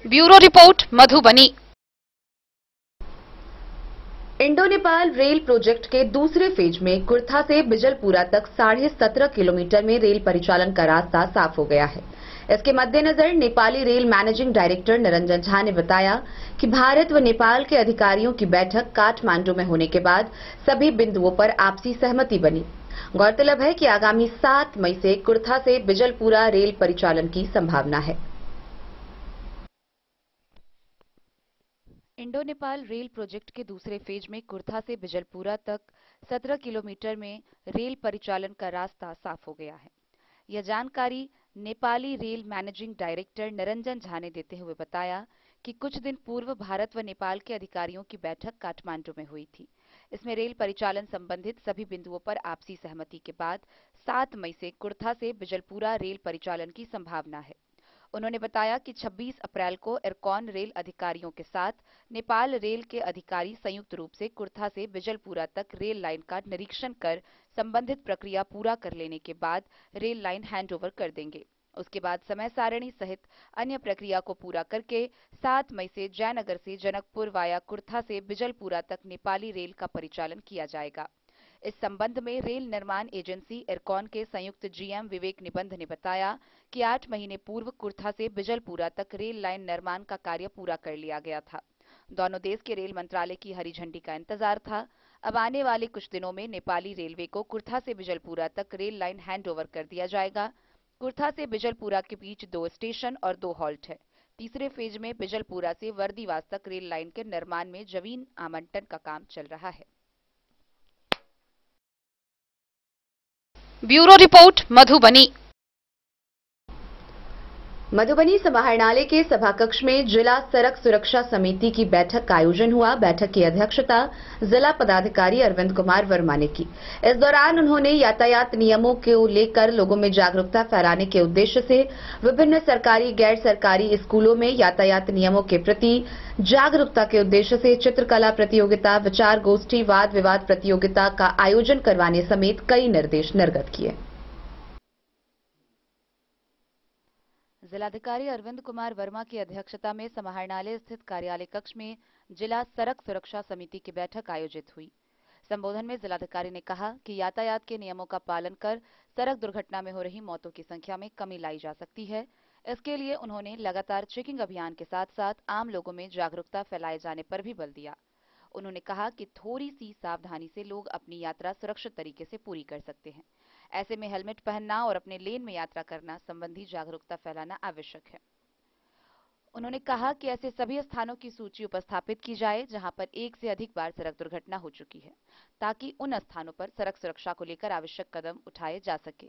bureau report Madhubani. Indo Nepal rail project के दूसरे फेज में कुर्था से बिजलपुरा तक 17.5 किलोमीटर में रेल परिचालन का रास्ता साफ हो गया है। इसके मद्देनजर Nepali rail managing director Niranjan Jha ने बताया कि भारत व नेपाल के अधिकारियों की बैठक काठमांडू में होने के बाद सभी बिंदुओं पर आपसी सहमति बनी। गौरतलब है कि आगामी 7 मई से कुर्था से बिजलपुरा रेल परिचालन की संभावना है। इंडो नेपाल रेल प्रोजेक्ट के दूसरे फेज में कुर्था से बिजलपुरा तक 17 किलोमीटर में रेल परिचालन का रास्ता साफ हो गया है। यह जानकारी Nepali rail managing director Niranjan Jha ने देते हुए बताया कि कुछ दिन पूर्व भारत व नेपाल के अधिकारियों की बैठक काठमांडू में हुई थी। इसमें रेल परिचालन संबंधित सभी बिंदुओं पर आपसी सहमति के बाद 7 मई से कुर्था से बिजलपुरा रेल परिचालन की संभावना है। उन्होंने बताया कि 26 अप्रैल को एरकॉन रेल अधिकारियों के साथ नेपाल रेल के अधिकारी संयुक्त रूप से कुर्था से बिजलपुरा तक रेल लाइन का निरीक्षण कर संबंधित प्रक्रिया पूरा कर लेने के बाद रेल लाइन हैंडओवर कर देंगे। उसके बाद समय सारणी सहित अन्य प्रक्रिया को पूरा करके 7 मई से जयनगर से जनकपुर वाया कुर्था से बिजलपुरा तक नेपाली रेल का परिचालन किया जाएगा। इस संबंध में रेल निर्माण एजेंसी एरकॉन के संयुक्त जीएम विवेक निबंध ने बताया कि 8 महीने पूर्व कुर्था से बिजलपुरा तक रेल लाइन निर्माण का कार्य पूरा कर लिया गया था। दोनों देश के रेल मंत्रालय की हरी झंडी का इंतजार था। अब आने वाले कुछ दिनों में नेपाली रेलवे को कुर्था से बिजलपुरा तक रेल लाइन हैंडओवर कर दिया जाएगा। कुर्था से बिजलपुरा के बीच 2 स्टेशन और 2 हॉल्ट है। तीसरे फेज में बिजलपुरा से वर्दीवास तक रेल लाइन के निर्माण में जमीन आवंटन का काम चल रहा है। Bureau report Madhubani. मधुबनी समाहरणालय के सभाकक्ष में जिला सड़क सुरक्षा समिति की बैठक का आयोजन हुआ। बैठक की अध्यक्षता जिला पदाधिकारी अरविंद कुमार वर्मा ने की। इस दौरान उन्होंने यातायात नियमों को लेकर लोगों में जागरूकता फैलाने के उद्देश्य से विभिन्न सरकारी गैर सरकारी स्कूलों में यातायात नियमों के प्रति जागरूकता के उद्देश्य से चित्रकला प्रतियोगिता, विचार गोष्ठी, वाद विवाद प्रतियोगिता का आयोजन करवाने समेत कई निर्देश निर्गत किए। जिलाधिकारी अरविंद कुमार वर्मा की अध्यक्षता में समाहरणालय स्थित कार्यालय कक्ष में जिला सड़क सुरक्षा समिति की बैठक आयोजित हुई। संबोधन में जिलाधिकारी ने कहा कि यातायात के नियमों का पालन कर सड़क दुर्घटना में हो रही मौतों की संख्या में कमी लाई जा सकती है। इसके लिए उन्होंने लगातार चेकिंग अभियान के साथ साथ आम लोगों में जागरूकता फैलाए जाने पर भी बल दिया। उन्होंने कहा कि थोड़ी सी सावधानी से लोग अपनी यात्रा सुरक्षित तरीके से पूरी कर सकते हैं। ऐसे में हेलमेट पहनना और अपने लेन में यात्रा करना संबंधी जागरूकता फैलाना आवश्यक है। उन्होंने कहा कि ऐसे सभी स्थानों की सूची उपस्थापित की जाए जहां पर एक से अधिक बार सड़क दुर्घटना हो चुकी है, ताकि उन स्थानों पर सड़क सुरक्षा को लेकर आवश्यक कदम उठाए जा सके।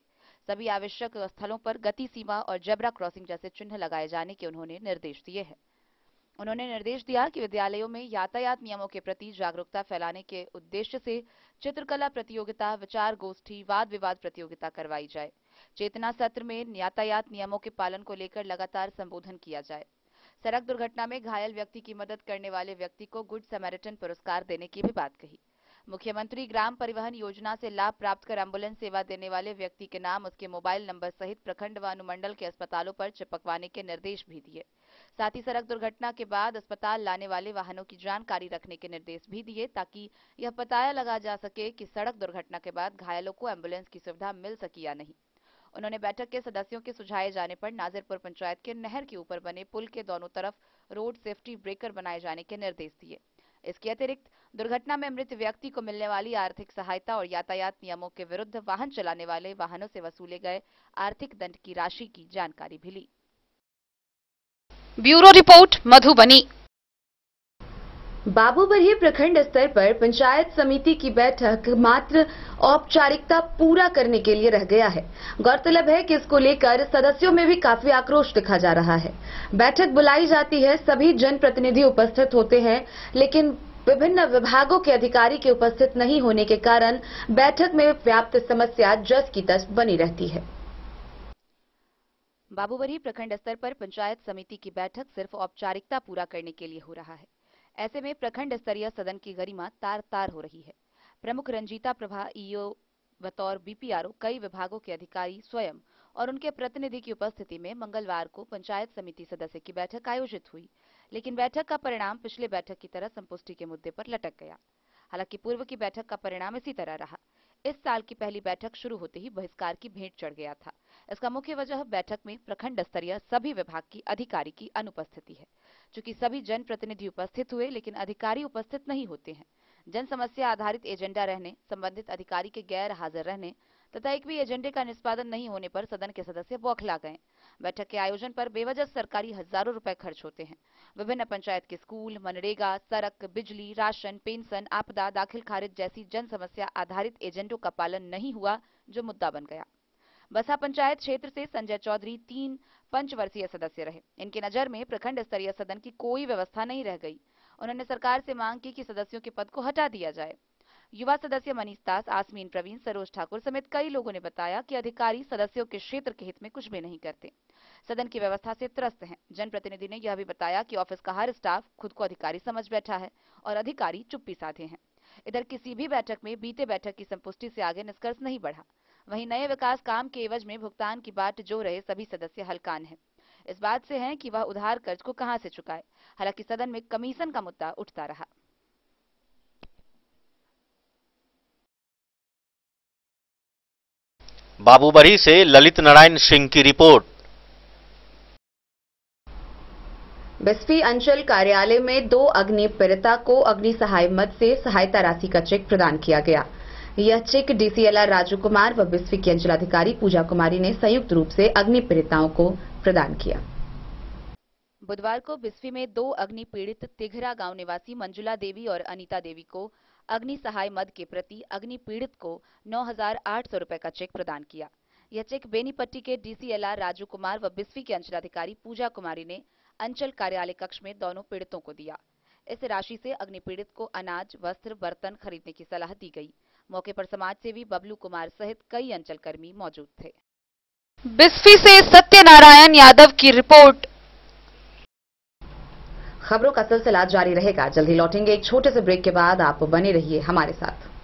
सभी आवश्यक स्थलों पर गति सीमा और जेब्रा क्रॉसिंग जैसे चिन्ह लगाए जाने के उन्होंने निर्देश दिए हैं। उन्होंने निर्देश दिया कि विद्यालयों में यातायात नियमों के प्रति जागरूकता फैलाने के उद्देश्य से चित्रकला प्रतियोगिता, विचार गोष्ठी, वाद विवाद प्रतियोगिता करवाई जाए। चेतना सत्र में यातायात नियमों के पालन को लेकर लगातार संबोधन किया जाए। सड़क दुर्घटना में घायल व्यक्ति की मदद करने वाले व्यक्ति को गुड समैरिटन पुरस्कार देने की भी बात कही। मुख्यमंत्री ग्राम परिवहन योजना से लाभ प्राप्त कर एम्बुलेंस सेवा देने वाले व्यक्ति के नाम, उसके मोबाइल नंबर सहित प्रखंड व अनुमंडल के अस्पतालों पर चिपकवाने के निर्देश भी दिए। साथ ही सड़क दुर्घटना के बाद अस्पताल लाने वाले वाहनों की जानकारी रखने के निर्देश भी दिए, ताकि यह पता लगा जा सके कि सड़क दुर्घटना के बाद घायलों को एम्बुलेंस की सुविधा मिल सकी या नहीं। उन्होंने बैठक के सदस्यों के सुझाए जाने पर नाजिरपुर पंचायत के नहर के ऊपर बने पुल के दोनों तरफ रोड सेफ्टी ब्रेकर बनाए जाने के निर्देश दिए। इसके अतिरिक्त दुर्घटना में मृत व्यक्ति को मिलने वाली आर्थिक सहायता और यातायात नियमों के विरुद्ध वाहन चलाने वाले वाहनों से वसूले गए आर्थिक दंड की राशि की जानकारी भी ली। Bureau report, Madhubani. बाबूबरही प्रखंड स्तर पर पंचायत समिति की बैठक मात्र औपचारिकता पूरा करने के लिए रह गया है। गौरतलब है कि इसको लेकर सदस्यों में भी काफी आक्रोश दिखा जा रहा है। बैठक बुलाई जाती है, सभी जनप्रतिनिधि उपस्थित होते हैं, लेकिन विभिन्न विभागों के अधिकारी के उपस्थित नहीं होने के कारण बैठक में व्याप्त समस्या जस की तस बनी रहती है। बाबूबरही प्रखंड स्तर पर पंचायत समिति की बैठक सिर्फ औपचारिकता पूरा करने के लिए हो रहा है। ऐसे में प्रखंड स्तरीय सदन की गरिमा तार तार हो रही है। प्रमुख रंजीता प्रभा ईओ बतौर बीपीआरओ कई विभागों के अधिकारी स्वयं और उनके प्रतिनिधि की उपस्थिति में मंगलवार को पंचायत समिति सदस्य की बैठक आयोजित हुई, लेकिन बैठक का परिणाम पिछले बैठक की तरह संपुष्टि के मुद्दे पर लटक गया। हालांकि पूर्व की बैठक का परिणाम इसी तरह रहा। इस साल की पहली बैठक शुरू होते ही बहिष्कार की भेंट चढ़ गया था। इसका मुख्य वजह बैठक में प्रखंड स्तरीय सभी विभाग की अधिकारी की अनुपस्थिति है। चूंकि सभी जनप्रतिनिधि उपस्थित हुए, लेकिन अधिकारी उपस्थित नहीं होते हैं। जन समस्या आधारित एजेंडा रहने, संबंधित अधिकारी के गैर हाजिर रहने तथा एक भी एजेंडे का निष्पादन नहीं होने पर सदन के सदस्य बौखला गए। बैठक के आयोजन पर बेवजह सरकारी हजारों रुपए खर्च होते हैं। विभिन्न पंचायत के स्कूल, मनरेगा, सड़क, बिजली, राशन, पेंशन, आपदा, दाखिल खारिज जैसी जन समस्या आधारित एजेंडों का पालन नहीं हुआ, जो मुद्दा बन गया। बसा पंचायत क्षेत्र से संजय चौधरी 3 पंचवर्षीय सदस्य रहे। इनकी नजर में प्रखंड स्तरीय सदन की कोई व्यवस्था नहीं रह गई। उन्होंने सरकार से मांग की कि सदस्यों के पद को हटा दिया जाए। युवा सदस्य मनीष दास, आसमीन प्रवीण, सरोज ठाकुर समेत कई लोगों ने बताया कि अधिकारी सदस्यों के क्षेत्र के हित में कुछ भी नहीं करते, सदन की व्यवस्था से त्रस्त हैं। जनप्रतिनिधि ने यह भी बताया कि ऑफिस का हर स्टाफ खुद को अधिकारी समझ बैठा है और अधिकारी चुप्पी साधे हैं। इधर किसी भी बैठक में बीते बैठक की संपुष्टि से आगे निष्कर्ष नहीं बढ़ा। वहीं नए विकास काम के एवज में भुगतान की बाट जो रहे सभी सदस्य हलकान हैं। इस बात से हैं कि वह उधार कर्ज को कहां से चुकाए। हालांकि सदन में कमीशन का मुद्दा उठता रहा। बाबूबरही से ललित नारायण सिंह की रिपोर्ट। बिस्फी अंचल कार्यालय में 2 अग्नि पीड़िता को अग्नि सहाय मद से सहायता राशि का चेक प्रदान किया गया। यह चेक डीसीएलआर राजू कुमार व बिस्फी की अंचलाधिकारी पूजा कुमारी ने संयुक्त रूप से अग्नि पीड़िताओं को प्रदान किया। बुधवार को बिस्फी में 2 अग्नि पीड़ित तिघरा गांव निवासी मंजुला देवी और अनीता देवी को अग्नि सहाय मद के प्रति अग्नि पीड़ित को 9,800 रुपए का चेक प्रदान किया। यह चेक बेनीपट्टी के डीसीएलआर राजू कुमार व बिस्फी की अंचलाधिकारी पूजा कुमारी ने अंचल कार्यालय कक्ष में दोनों पीड़ितों को दिया। इस राशि से अग्नि पीड़ित को अनाज, वस्त्र, बर्तन खरीदने की सलाह दी गई। मौके पर समाज सेवी बबलू कुमार सहित कई अंचल कर्मी मौजूद थे। बिस्फी से सत्यनारायण यादव की रिपोर्ट। खबरों का सिलसिला जारी रहेगा। जल्द ही लौटेंगे एक छोटे से ब्रेक के बाद। आप बने रहिए हमारे साथ।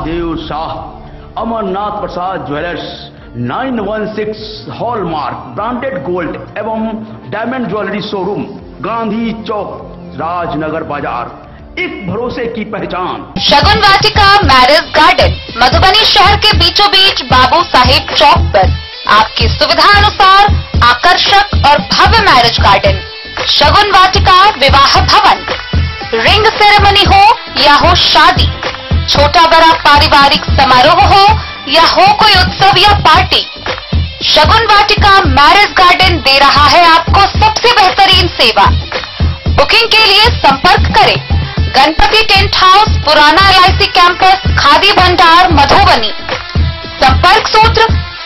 महादेव शाह, अमरनाथ प्रसाद ज्वेलर्स, 916 हॉलमार्क ब्रांडेड गोल्ड एवं डायमंड ज्वेलरी शोरूम, गांधी चौक, राजनगर बाजार, एक भरोसे की पहचान। शगुन वाटिका मैरिज गार्डन मधुबनी शहर के बीचों बीच बाबू साहिब चौक पर आपकी सुविधा अनुसार आकर्षक और भव्य मैरिज गार्डन शगुन वाटिका विवाह भवन। रिंग सेरेमनी हो या हो शादी, छोटा बड़ा पारिवारिक समारोह हो या हो कोई उत्सव या पार्टी, शगुन वाटिका मैरिज गार्डन दे रहा है आपको सबसे बेहतरीन सेवा। बुकिंग के लिए संपर्क करें गणपति टेंट हाउस, पुराना LIC कैंपस, खादी भंडार, मधुबनी। संपर्क सूत्र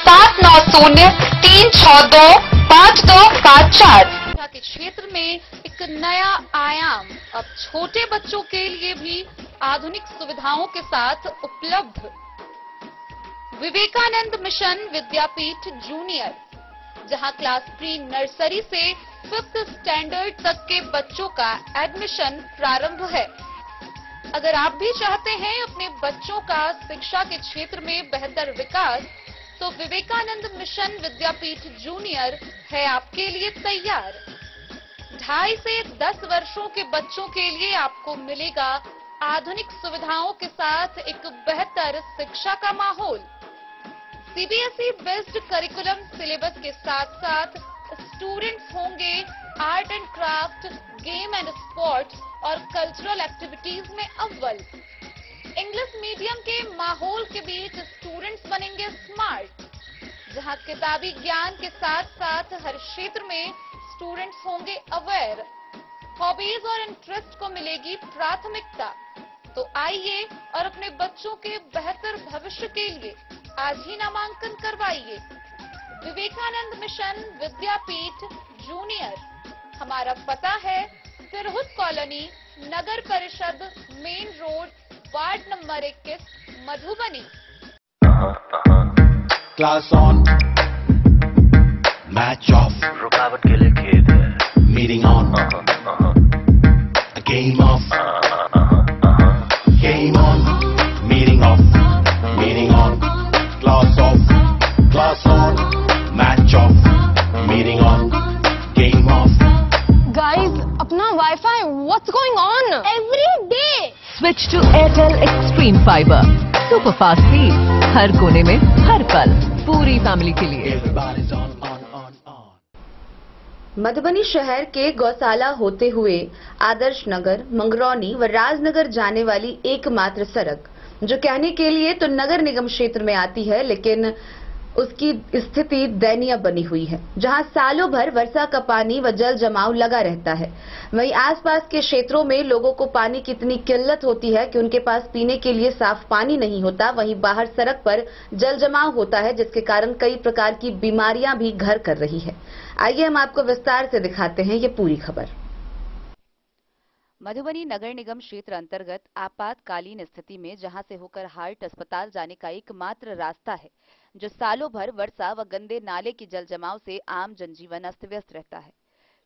7903625254। के क्षेत्र में एक नया आयाम अब छोटे बच्चों के लिए भी आधुनिक सुविधाओं के साथ उपलब्ध। विवेकानंद मिशन विद्यापीठ जूनियर, जहां क्लास प्री नर्सरी से 5th स्टैंडर्ड तक के बच्चों का एडमिशन प्रारंभ है। अगर आप भी चाहते हैं अपने बच्चों का शिक्षा के क्षेत्र में बेहतर विकास, तो विवेकानंद मिशन विद्यापीठ जूनियर है आपके लिए तैयार। 2.5 से 10 वर्षों के बच्चों के लिए आपको मिलेगा आधुनिक सुविधाओं के साथ एक बेहतर शिक्षा का माहौल। CBSE बेस्ड करिकुलम सिलेबस के साथ साथ स्टूडेंट्स होंगे art and craft, game and sports और कल्चरल एक्टिविटीज में अव्वल। इंग्लिश मीडियम के माहौल के बीच स्टूडेंट्स बनेंगे स्मार्ट, जहां किताबी ज्ञान के साथ साथ हर क्षेत्र में स्टूडेंट्स होंगे अवेयर। हॉबीज और इंटरेस्ट को मिलेगी प्राथमिकता। तो आइए और अपने बच्चों के बेहतर भविष्य के लिए आज ही नामांकन करवाइए। विवेकानंद मिशन विद्यापीठ जूनियर। हमारा पता है तिरहुत कॉलोनी, नगर परिषद, main road, ward number 21, Madhubani. Class on, match of, रुकावट के लिए खेद है, meeting on, game of, game on, meeting of, meeting on, class of, class on, match of, meeting on, game of. Guys, अपना Wi-Fi, what's going on? Every day. Switch to Airtel Extreme Fiber. Super fast speed. हर कोने में, हर पल, पूरी फैमिली के लिए। मधुबनी शहर के गौशाला होते हुए आदर्श नगर, मंगरौनी व राजनगर जाने वाली एकमात्र सड़क, जो कहने के लिए तो नगर निगम क्षेत्र में आती है, लेकिन उसकी स्थिति दयनीय बनी हुई है, जहां सालों भर वर्षा का पानी व जल जमाव लगा रहता है। वहीं आसपास के क्षेत्रों में लोगों को पानी की इतनी किल्लत होती है कि उनके पास पीने के लिए साफ पानी नहीं होता। वहीं बाहर सड़क पर जल जमाव होता है, जिसके कारण कई प्रकार की बीमारियां भी घर कर रही है। आइए हम आपको विस्तार से दिखाते हैं ये पूरी खबर। मधुबनी नगर निगम क्षेत्र अंतर्गत आपातकालीन स्थिति में जहां से होकर हार्ट अस्पताल जाने का एकमात्र रास्ता है, जो सालों भर वर्षा व गंदे नाले की जल जमाव से आम जनजीवन अस्त व्यस्त रहता है।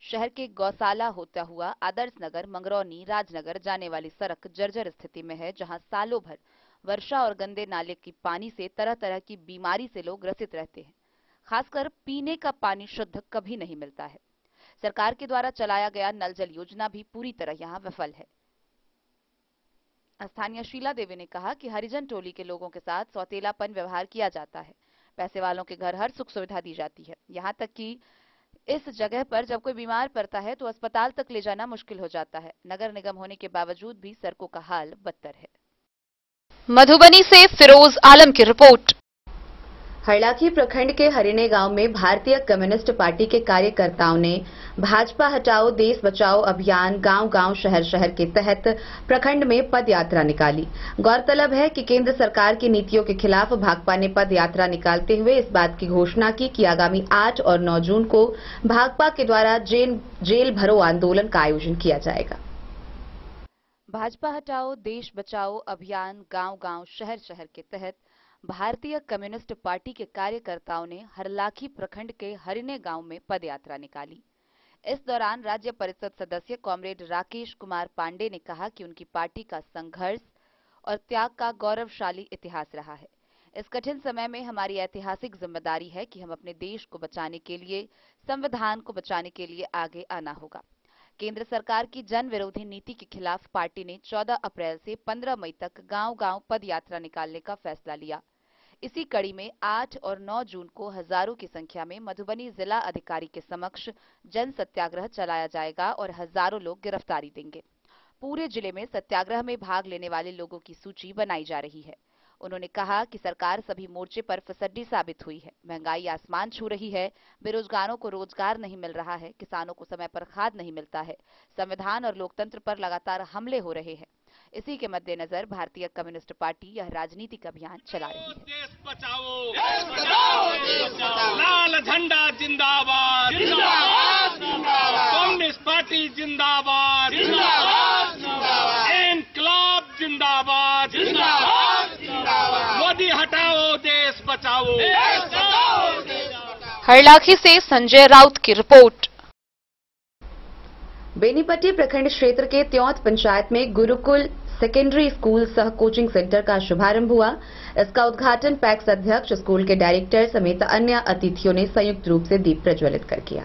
शहर के गौशाला होता हुआ आदर्श नगर, मंगरौनी, राजनगर जाने वाली सड़क जर्जर स्थिति में है, जहां सालों भर वर्षा और गंदे नाले की पानी से तरह तरह की बीमारी से लोग ग्रसित रहते हैं। खासकर पीने का पानी शुद्ध कभी नहीं मिलता है। सरकार के द्वारा चलाया गया नल जल योजना भी पूरी तरह यहां विफल है। स्थानीय शीला देवी ने कहा कि हरिजन टोली के लोगों के साथ सौतेलापन व्यवहार किया जाता है। पैसे वालों के घर हर सुख सुविधा दी जाती है, यहाँ तक कि इस जगह पर जब कोई बीमार पड़ता है तो अस्पताल तक ले जाना मुश्किल हो जाता है। नगर निगम होने के बावजूद भी सड़कों का हाल बदतर है। मधुबनी से फिरोज आलम की रिपोर्ट। हरलाखी प्रखंड के हरिणे गांव में भारतीय कम्युनिस्ट पार्टी के कार्यकर्ताओं ने भाजपा हटाओ देश बचाओ अभियान गांव-गांव शहर-शहर के तहत प्रखंड में पद यात्रा निकाली। गौरतलब है कि केंद्र सरकार की नीतियों के खिलाफ भाकपा ने पद यात्रा निकालते हुए इस बात की घोषणा की कि आगामी 8 और 9 जून को भाकपा के द्वारा जेल भरो आंदोलन का आयोजन किया जाएगा। भाजपा हटाओ देश बचाओ अभियान गांव-गांव शहर-शहर के तहत भारतीय कम्युनिस्ट पार्टी के कार्यकर्ताओं ने हरलाखी प्रखंड के हरिणे गांव में पदयात्रा निकाली। इस दौरान राज्य परिषद सदस्य कॉमरेड राकेश कुमार पांडे ने कहा कि उनकी पार्टी का संघर्ष और त्याग का गौरवशाली इतिहास रहा है। इस कठिन समय में हमारी ऐतिहासिक जिम्मेदारी है कि हम अपने देश को बचाने के लिए, संविधान को बचाने के लिए आगे आना होगा। केंद्र सरकार की जन विरोधी नीति के खिलाफ पार्टी ने 14 अप्रैल से 15 मई तक गांव-गांव पद यात्रा निकालने का फैसला लिया। इसी कड़ी में 8 और 9 जून को हजारों की संख्या में मधुबनी जिला अधिकारी के समक्ष जन सत्याग्रह चलाया जाएगा और हजारों लोग गिरफ्तारी देंगे। पूरे जिले में सत्याग्रह में भाग लेने वाले लोगों की सूची बनाई जा रही है। उन्होंने कहा कि सरकार सभी मोर्चे पर फिसड्डी साबित हुई है। महंगाई आसमान छू रही है, बेरोजगारों को रोजगार नहीं मिल रहा है, किसानों को समय पर खाद नहीं मिलता है, संविधान और लोकतंत्र पर लगातार हमले हो रहे हैं। इसी के मद्देनजर भारतीय कम्युनिस्ट पार्टी यह राजनीतिक अभियान चला रही है। देश बचाओ, देश बचाओ, देश बचाओ। लाल झंडा जिंदाबाद, जिंदाबाद, जिंदाबाद। कम्युनिस्ट पार्टी जिंदाबाद, जिंदाबाद, जिंदाबाद। इनकलाब जिंदाबाद, जिंदाबाद, जिंदाबाद। मोदी हटाओ, देश बचाओ, देश बचाओ, देश बचाओ। हरलाखी से संजय राउत की रिपोर्ट। बेनीपट्टी प्रखंड क्षेत्र के त्योंत पंचायत में गुरुकुल सेकेंडरी स्कूल सह कोचिंग सेंटर का शुभारंभ हुआ। इसका उद्घाटन पैक्स अध्यक्ष, स्कूल के डायरेक्टर समेत अन्य अतिथियों ने संयुक्त रूप से दीप प्रज्वलित कर किया।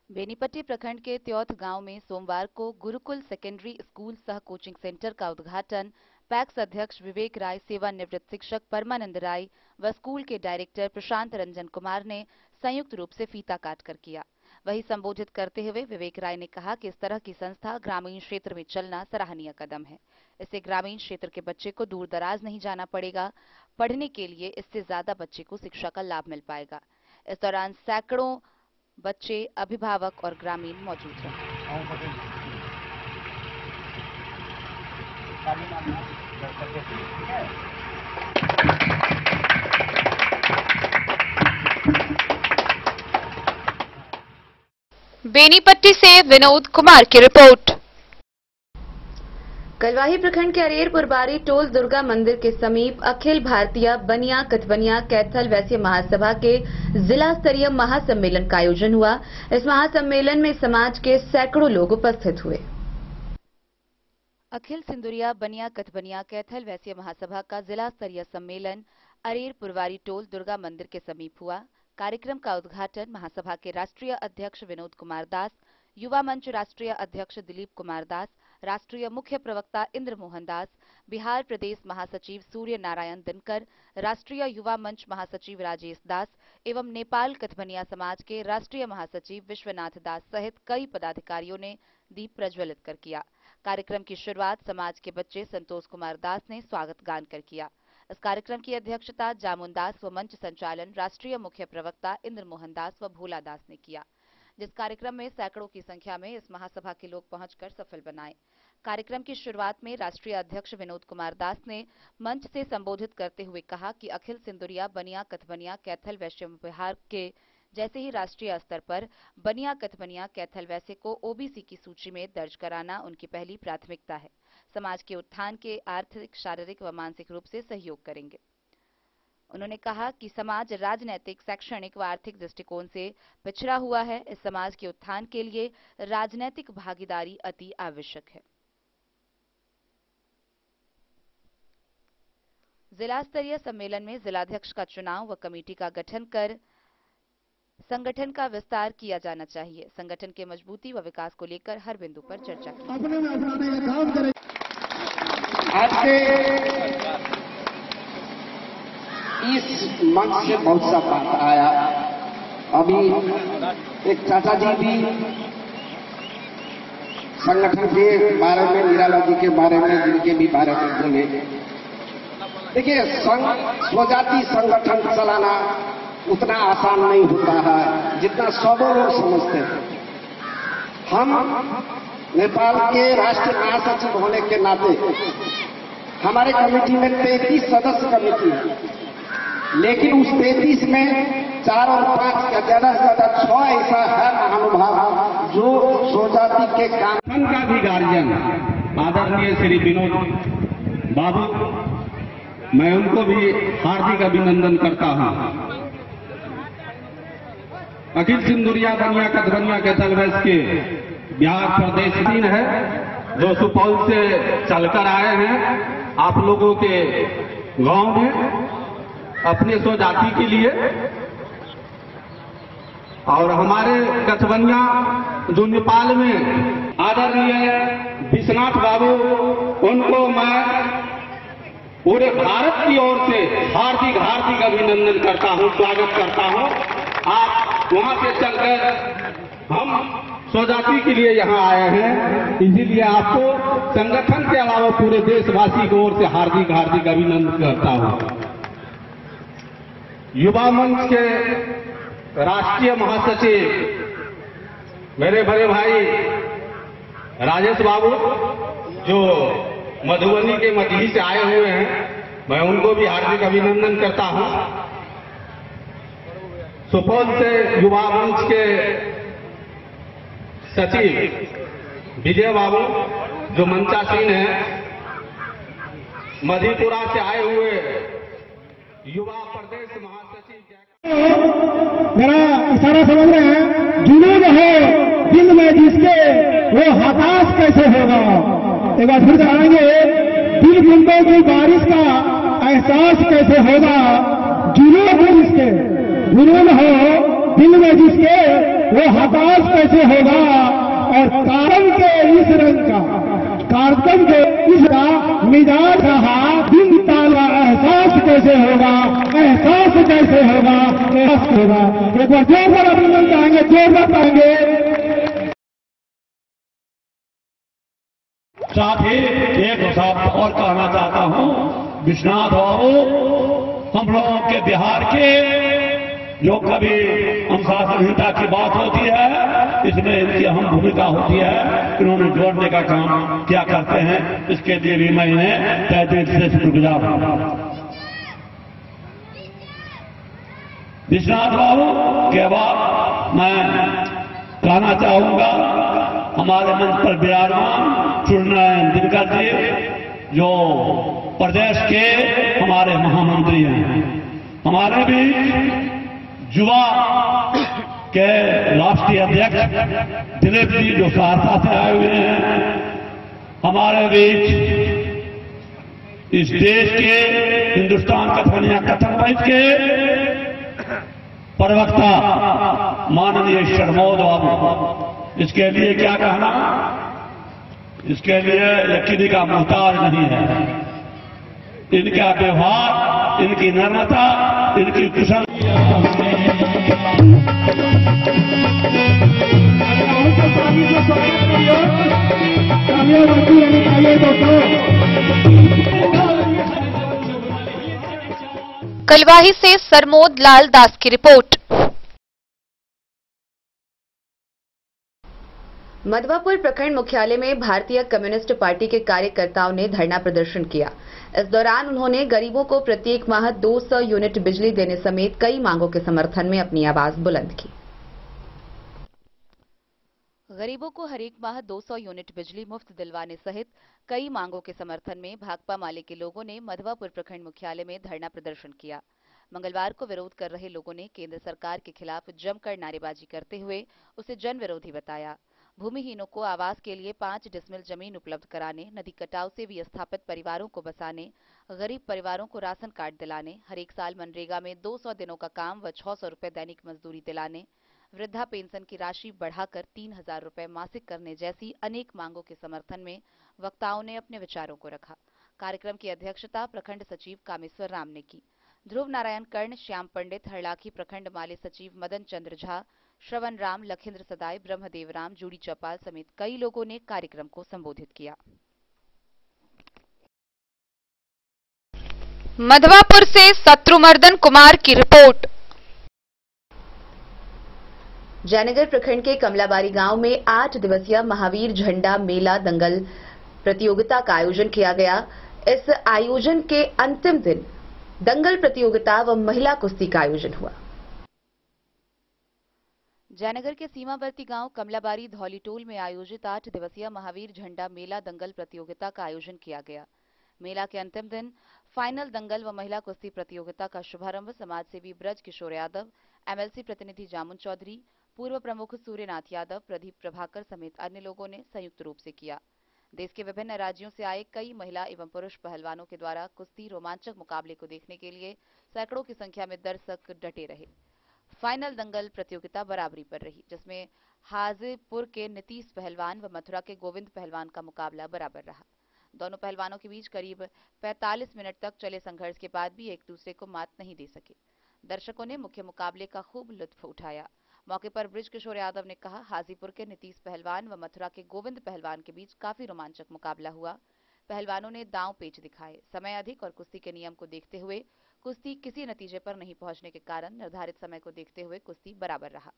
बेनीपट्टी प्रखंड के त्योत गांव में सोमवार को गुरुकुल सेकेंडरी स्कूल सह कोचिंग सेंटर का उद्घाटन पैक्स अध्यक्ष विवेक राय, सेवानिवृत्त शिक्षक परमानंद राय व स्कूल के डायरेक्टर प्रशांत रंजन कुमार ने संयुक्त रूप से फीता काटकर किया। वहीं संबोधित करते हुए विवेक राय ने कहा कि इस तरह की संस्था ग्रामीण क्षेत्र में चलना सराहनीय कदम है। इससे ग्रामीण क्षेत्र के बच्चे को दूर दराज नहीं जाना पड़ेगा। पढ़ने के लिए इससे ज्यादा बच्चे को शिक्षा का लाभ मिल पाएगा। इस दौरान सैकड़ों बच्चे, अभिभावक और ग्रामीण मौजूद रहे। बेनीपट्टी से विनोद कुमार की रिपोर्ट। कलवाही प्रखंड के अरेरपुर बारी टोल दुर्गा मंदिर के समीप अखिल भारतीय बनिया कथबनिया कैथल वैश्य महासभा के जिला स्तरीय महासम्मेलन का आयोजन हुआ। इस महासम्मेलन में समाज के सैकड़ों लोग उपस्थित हुए। अखिल सिंदुरिया बनिया कथबनिया कैथल वैश्य महासभा का जिला स्तरीय सम्मेलन अरेरपुरवारी टोल दुर्गा मंदिर के समीप हुआ। कार्यक्रम का उद्घाटन महासभा के राष्ट्रीय अध्यक्ष विनोद कुमार दास, युवा मंच राष्ट्रीय अध्यक्ष दिलीप कुमार दास, राष्ट्रीय मुख्य प्रवक्ता इंद्र मोहन दास, बिहार प्रदेश महासचिव सूर्य नारायण दिनकर, राष्ट्रीय युवा मंच महासचिव राजेश दास एवं नेपाल कथबनिया समाज के राष्ट्रीय महासचिव विश्वनाथ दास सहित कई पदाधिकारियों ने दीप प्रज्वलित कर किया। कार्यक्रम की शुरुआत समाज के बच्चे संतोष कुमार दास ने स्वागत गान कर किया। इस कार्यक्रम की अध्यक्षता जामुन दास व मंच संचालन राष्ट्रीय मुख्य प्रवक्ता इंद्र मोहन दास व भोला दास ने किया, जिस कार्यक्रम में सैकड़ों की संख्या में इस महासभा के लोग पहुंचकर सफल बनाए। कार्यक्रम की शुरुआत में राष्ट्रीय अध्यक्ष विनोद कुमार दास ने मंच से संबोधित करते हुए कहा कि अखिल सिंदुरिया बनिया कथबनिया कैथल वैश्य बिहार के जैसे ही राष्ट्रीय स्तर पर बनिया कथबनिया कैथल वैश्य को ओबीसी की सूची में दर्ज कराना उनकी पहली प्राथमिकता है। समाज के उत्थान के आर्थिक, शारीरिक व मानसिक रूप से सहयोग करेंगे। उन्होंने कहा कि समाज राजनैतिक, शैक्षणिक व आर्थिक दृष्टिकोण से पिछड़ा हुआ है। इस समाज के उत्थान के लिए राजनैतिक भागीदारी अति आवश्यक है। जिला स्तरीय सम्मेलन में जिलाध्यक्ष का चुनाव व कमेटी का गठन कर संगठन का विस्तार किया जाना चाहिए। संगठन के मजबूती व विकास को लेकर हर बिंदु पर चर्चा की। अपने में अपनाने का काम करें। आज के इस मंच से बहुत सा बात आया। अभी एक चाचा जी भी संगठन के बारे में, निराला जी के बारे में, जिनके भी बारे में बोले। देखिए, स्वजाति संगठन चलाना उतना आसान नहीं होता है जितना सब लोग समझते हैं। हम नेपाल के राष्ट्रीय महासचिव होने के नाते हमारे कमेटी में 33 सदस्य कमेटी है, लेकिन उस 33 में 4 और 5 का ज्यादा से ज्यादा 6 ऐसा है महानुभाव जो स्वजाति के काम का भी गार्जियन आदरणीय श्री विनोद बाबू, मैं उनको भी हार्दिक अभिनंदन करता हूं। अखिल सिंदुरिया बनिया कथबनिया कैथल वैश्य के बिहार प्रदेश दिन है, जो सुपौल से चलकर आए हैं आप लोगों के गांव में अपने स्वजाति के लिए, और हमारे गठबंधन जो नेपाल में आदरणीय विश्वनाथ बाबू, उनको मैं पूरे भारत की ओर से हार्दिक हार्दिक अभिनंदन करता हूं, स्वागत करता हूं। आप वहां से चलकर हम स्वजाति के लिए यहां आए हैं, इसीलिए आपको संगठन के अलावा पूरे देशवासी की ओर से हार्दिक हार्दिक अभिनंदन करता हूं। युवा मंच के राष्ट्रीय महासचिव मेरे बड़े भाई राजेश बाबू, जो मधुबनी के मधुबनी से आए हुए हैं, मैं उनको भी हार्दिक अभिनंदन करता हूं। सुपौल से युवा मंच के सचिव विजय बाबू, जो मंचासीन है, मधेपुरा से आए हुए युवा प्रदेश महासचिव। मेरा इशारा समझ रहे हैं? जुनून है दिल में जिसके, वो हताश कैसे होगा। एक बार फिर कराएंगे, दिल बूंदों की बारिश का एहसास कैसे होगा। जुनून हो जिसके, जुनून हो दिल में जिसके, वो हताश कैसे होगा। और कारम के इस रंग का, कार्यक्रम के इसका मिजाज रहा दिन ताला, एहसास कैसे होगा, एहसास कैसे होगा, एहसास होगा। एक बार जोरदार अभिनंदन चाहेंगे, जोरदार पाएंगे। साथ ही एक शब्द और कहना चाहता हूं, विश्वनाथ बाबू हम लोगों के बिहार के, जो कभी अनुशासन संहिता की बात होती है, इसमें इनकी अहम भूमिका होती है। इन्होंने जोड़ने का काम क्या करते हैं, इसके लिए भी मैं इन्हें तहे दिल से शुक्रगुजार हूं। विश्वनाथ बाबू के बाद मैं कहना चाहूंगा हमारे मंच पर विराजमान चुननारायण दिनकर जी, जो प्रदेश के हमारे महामंत्री हैं। हमारे भी युवा के राष्ट्रीय अध्यक्ष दिलीप जी, जो सहरसा से आए हुए हैं। हमारे बीच इस देश के हिंदुस्तान गठबंधन कथन मंच के प्रवक्ता माननीय शर्मोद बाबू, इसके लिए क्या कहना, इसके लिए यकीनी का मुहताज नहीं है। इनका व्यवहार, इनकी नम्रता, इनकी कुशल कलवाही से सरमोद लाल दास की रिपोर्ट। मधवापुर प्रखंड मुख्यालय में भारतीय कम्युनिस्ट पार्टी के कार्यकर्ताओं ने धरना प्रदर्शन किया। इस दौरान उन्होंने गरीबों को प्रत्येक माह 200 यूनिट बिजली देने समेत कई मांगों के समर्थन में अपनी आवाज बुलंद की। गरीबों को हर एक माह 200 यूनिट बिजली मुफ्त दिलवाने सहित कई मांगों के समर्थन में भाकपा माले के लोगों ने मधवापुर प्रखंड मुख्यालय में धरना प्रदर्शन किया। मंगलवार को विरोध कर रहे लोगों ने केंद्र सरकार के खिलाफ जमकर नारेबाजी करते हुए उसे जन विरोधी बताया। भूमिहीनों को आवास के लिए 5 डिसमिल जमीन उपलब्ध कराने, नदी कटाव से विस्थापित परिवारों को बसाने, गरीब परिवारों को राशन कार्ड दिलाने, हर एक साल मनरेगा में 200 दिनों का काम व 600 रुपए दैनिक मजदूरी दिलाने, वृद्धा पेंशन की राशि बढ़ाकर 3000 रुपए मासिक करने जैसी अनेक मांगों के समर्थन में वक्ताओं ने अपने विचारों को रखा। कार्यक्रम की अध्यक्षता प्रखंड सचिव कामेश्वर राम ने की। ध्रुव नारायण कर्ण, श्याम पंडित, हरलाखी प्रखंड माले सचिव मदन चंद्र झा, श्रवण राम, लखेंद्र सदाई, ब्रह्मदेव राम, जूड़ी चौपाल समेत कई लोगों ने कार्यक्रम को संबोधित किया। मधवापुर से शत्रुमर्दन कुमार की रिपोर्ट। जयनगर प्रखंड के कमलाबारी गांव में 8 दिवसीय महावीर झंडा मेला दंगल प्रतियोगिता का आयोजन किया गया। इस आयोजन के अंतिम दिन दंगल प्रतियोगिता व महिला कुश्ती का आयोजन हुआ। जयनगर के सीमावर्ती गांव कमलाबारी धौलीटोल में आयोजित 8 दिवसीय महावीर झंडा मेला दंगल प्रतियोगिता का आयोजन किया गया। मेला के अंतिम दिन फाइनल दंगल व महिला कुश्ती प्रतियोगिता का शुभारंभ समाजसेवी ब्रज किशोर यादव, एमएलसी प्रतिनिधि जामुन चौधरी, पूर्व प्रमुख सूर्यनाथ यादव, प्रदीप प्रभाकर समेत अन्य लोगों ने संयुक्त रूप से किया। देश के विभिन्न राज्यों से आए कई महिला एवं पुरुष पहलवानों के द्वारा कुश्ती रोमांचक मुकाबले को देखने के लिए सैकड़ों की संख्या में दर्शक डटे रहे। फाइनल दंगल प्रतियोगिता बराबरी पर रही, जिसमें हाजीपुर के नीतीश पहलवान व मथुरा के गोविंद पहलवान का मुकाबला बराबर रहा। दोनों पहलवानों के बीच करीब 45 मिनट तक चले संघर्ष के बाद भी एक दूसरे को मात नहीं दे सके। दर्शकों ने मुख्य मुकाबले का खूब लुत्फ उठाया। मौके पर बृजकिशोर यादव ने कहा, हाजीपुर के नीतीश पहलवान व मथुरा के गोविंद पहलवान के बीच काफी रोमांचक मुकाबला हुआ। पहलवानों ने दांव पेच दिखाए। समय अधिक और कुश्ती के नियम को देखते हुए कुश्ती किसी नतीजे पर नहीं पहुंचने के कारण निर्धारित समय को देखते हुए कुश्ती बराबर रहा।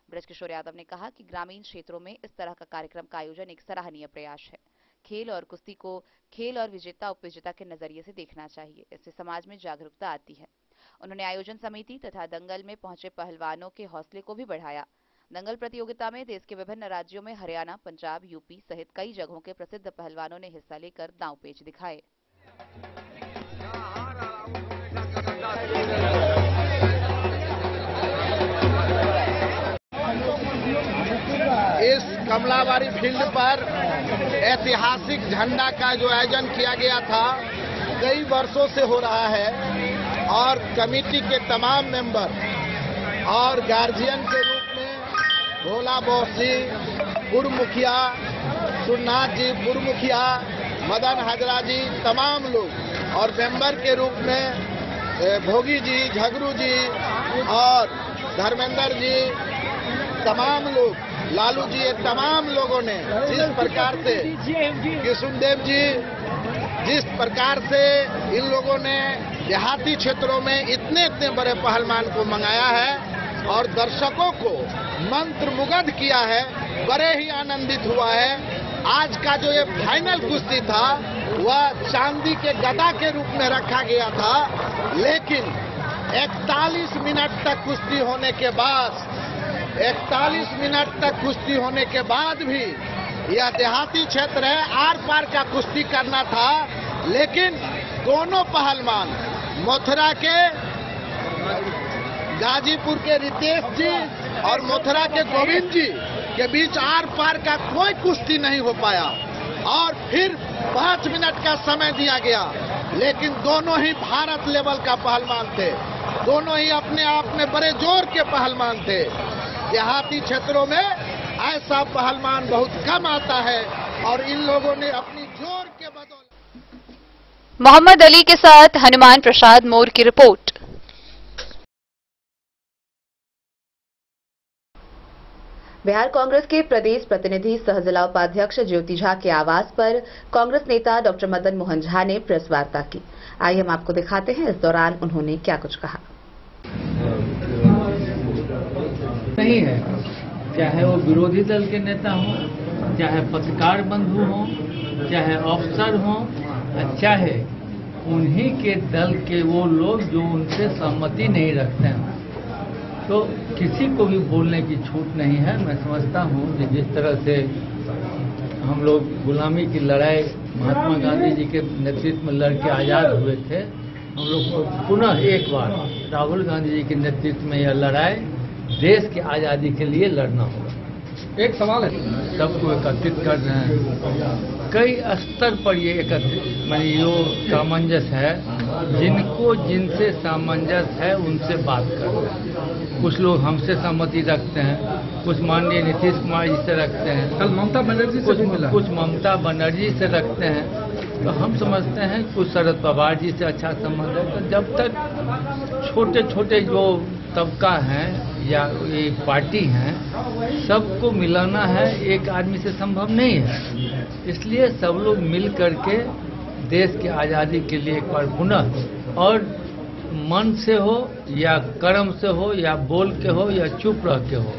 बृजकिशोर यादव ने कहा कि ग्रामीण क्षेत्रों में इस तरह का कार्यक्रम का आयोजन एक सराहनीय प्रयास है। खेल और कुश्ती को खेल और विजेता उपविजेता के नजरिए से देखना चाहिए। इससे समाज में जागरूकता आती है। उन्होंने आयोजन समिति तथा दंगल में पहुंचे पहलवानों के हौसले को भी बढ़ाया। दंगल प्रतियोगिता में देश के विभिन्न राज्यों में हरियाणा, पंजाब, यूपी सहित कई जगहों के प्रसिद्ध पहलवानों ने हिस्सा लेकर दांव पेच दिखाए। इस कमलाबारी फील्ड पर ऐतिहासिक झंडा का जो आयोजन किया गया था कई वर्षों से हो रहा है और कमेटी के तमाम मेंबर और गार्जियन के रूप में भोला बॉस जी, पूर्व मुखिया सुरनाथ जी, पूर्व मुखिया मदन हाजरा जी, तमाम लोग और मेंबर के रूप में भोगी जी, झगरू जी और धर्मेंद्र जी, तमाम लोग, लालू जी, ये तमाम लोगों ने जिस प्रकार से किशुनदेव जी, जिस प्रकार से इन लोगों ने देहाती क्षेत्रों में इतने बड़े पहलवान को मंगाया है और दर्शकों को मंत्रमुग्ध किया है, बड़े ही आनंदित हुआ है। आज का जो ये फाइनल कुश्ती था वह चांदी के गदा के रूप में रखा गया था, लेकिन 41 मिनट तक कुश्ती होने के बाद 41 मिनट तक कुश्ती होने के बाद भी यह देहाती क्षेत्र है, आर पार का कुश्ती करना था, लेकिन दोनों पहलवान मथुरा के गाजीपुर के रितेश जी और मथुरा के गोविंद जी के बीच आर पार का कोई कुश्ती नहीं हो पाया और फिर 5 मिनट का समय दिया गया, लेकिन दोनों ही भारत लेवल का पहलवान थे, दोनों ही अपने आप में बड़े जोर के पहलवान थे। देहाती क्षेत्रों में ऐसा पहलवान बहुत कम आता है और इन लोगों ने अपनी जोर के बदौलत। मोहम्मद अली के साथ हनुमान प्रसाद मोर की रिपोर्ट। बिहार कांग्रेस के प्रदेश प्रतिनिधि सह जिला उपाध्यक्ष ज्योति झा के आवास पर कांग्रेस नेता डॉक्टर मदन मोहन झा ने प्रेस वार्ता की। आइए हम आपको दिखाते हैं इस दौरान उन्होंने क्या कुछ कहा। नहीं है, चाहे वो विरोधी दल के नेता हों, चाहे पत्रकार बंधु हों, चाहे अफसर हों, चाहे उन्हीं के दल के वो लोग जो उनसे सहमति नहीं रखते हैं, तो किसी को भी बोलने की छूट नहीं है। मैं समझता हूँ कि जिस तरह से हम लोग गुलामी की लड़ाई महात्मा गांधी जी के नेतृत्व में लड़के आज़ाद हुए थे, हम लोग को पुनः एक बार राहुल गांधी जी के नेतृत्व में यह लड़ाई देश की आज़ादी के लिए लड़ना होगा। एक सवाल है, सबको एकत्रित कर रहे हैं, कई स्तर पर ये एकत्रित मानी जो सामंजस्य है, जिनको जिनसे सामंजस्य है उनसे बात कर रहे हैं। कुछ लोग हमसे सहमति रखते हैं, कुछ माननीय नीतीश कुमार जी से रखते हैं, कल ममता बनर्जी से कुछ ममता बनर्जी से रखते हैं। तो हम समझते हैं कुछ शरद पवार जी से अच्छा संबंध है। तो जब तक छोटे छोटे जो तबका हैं या ये पार्टी हैं, सबको मिलाना है एक आदमी से संभव नहीं है। इसलिए सब लोग मिल करके देश की आज़ादी के लिए एक बार पुनः, और मन से हो या कर्म से हो या बोल के हो या चुप रह के हो,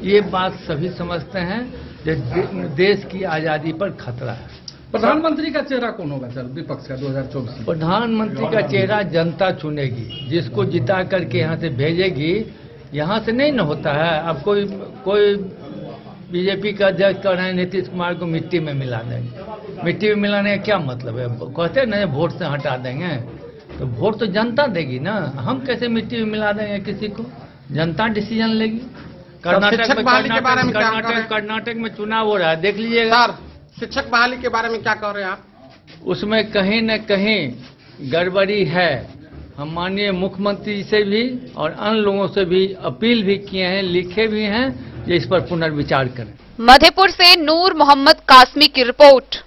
ये बात सभी समझते हैं कि देश की आज़ादी पर खतरा है। प्रधानमंत्री का चेहरा कौन होगा सर विपक्ष का 2024? प्रधानमंत्री का चेहरा जनता चुनेगी, जिसको जिता करके यहाँ से भेजेगी। यहाँ से नहीं न होता है। अब कोई बीजेपी का अध्यक्ष कह रहे हैं नीतीश कुमार को मिट्टी में मिला देंगे। मिट्टी में मिलाने का क्या मतलब है? कहते हैं ना वोट से हटा देंगे, तो वोट तो जनता देगी ना। हम कैसे मिट्टी में मिला देंगे किसी को? जनता डिसीजन लेगी। कर्नाटक में चुनाव हो रहा है, देख लीजिएगा। शिक्षक बहाली के बारे में क्या कह रहे हैं आप? उसमें कहीं न कहीं गड़बड़ी है। हम माननीय मुख्यमंत्री से भी और अन्य लोगों से भी अपील भी किए हैं, लिखे भी हैं कि इस पर पुनर्विचार करें। मधेपुर से नूर मोहम्मद कासमी की रिपोर्ट।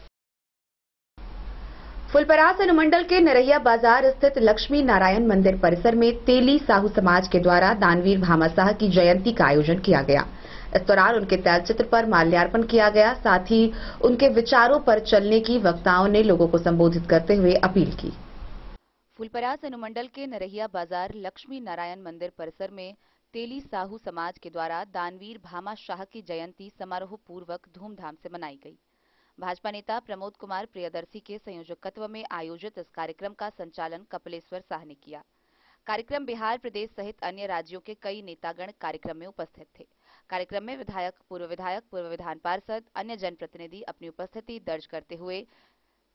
फुलपरास अनुमंडल के नरैया बाजार स्थित लक्ष्मी नारायण मंदिर परिसर में तेली साहू समाज के द्वारा दानवीर भामा शाह की जयंती का आयोजन किया गया। इस दौरान उनके तैलचित्र पर माल्यार्पण किया गया। साथ ही उनके विचारों पर चलने की वक्ताओं ने लोगों को संबोधित करते हुए अपील की। फुलपरास अनुमंडल के नरैया बाजार लक्ष्मी नारायण मंदिर परिसर में तेली साहू समाज के द्वारा दानवीर भामा शाह की जयंती समारोह पूर्वक धूमधाम से मनाई गई। भाजपा नेता प्रमोद कुमार प्रियदर्शी के संयोजकत्व में आयोजित इस कार्यक्रम का संचालन कपिलेश्वर शाह ने किया। कार्यक्रम बिहार प्रदेश सहित अन्य राज्यों के कई नेतागण कार्यक्रम में उपस्थित थे। कार्यक्रम में विधायक, पूर्व विधान पार्षद, अन्य जनप्रतिनिधि अपनी उपस्थिति दर्ज करते हुए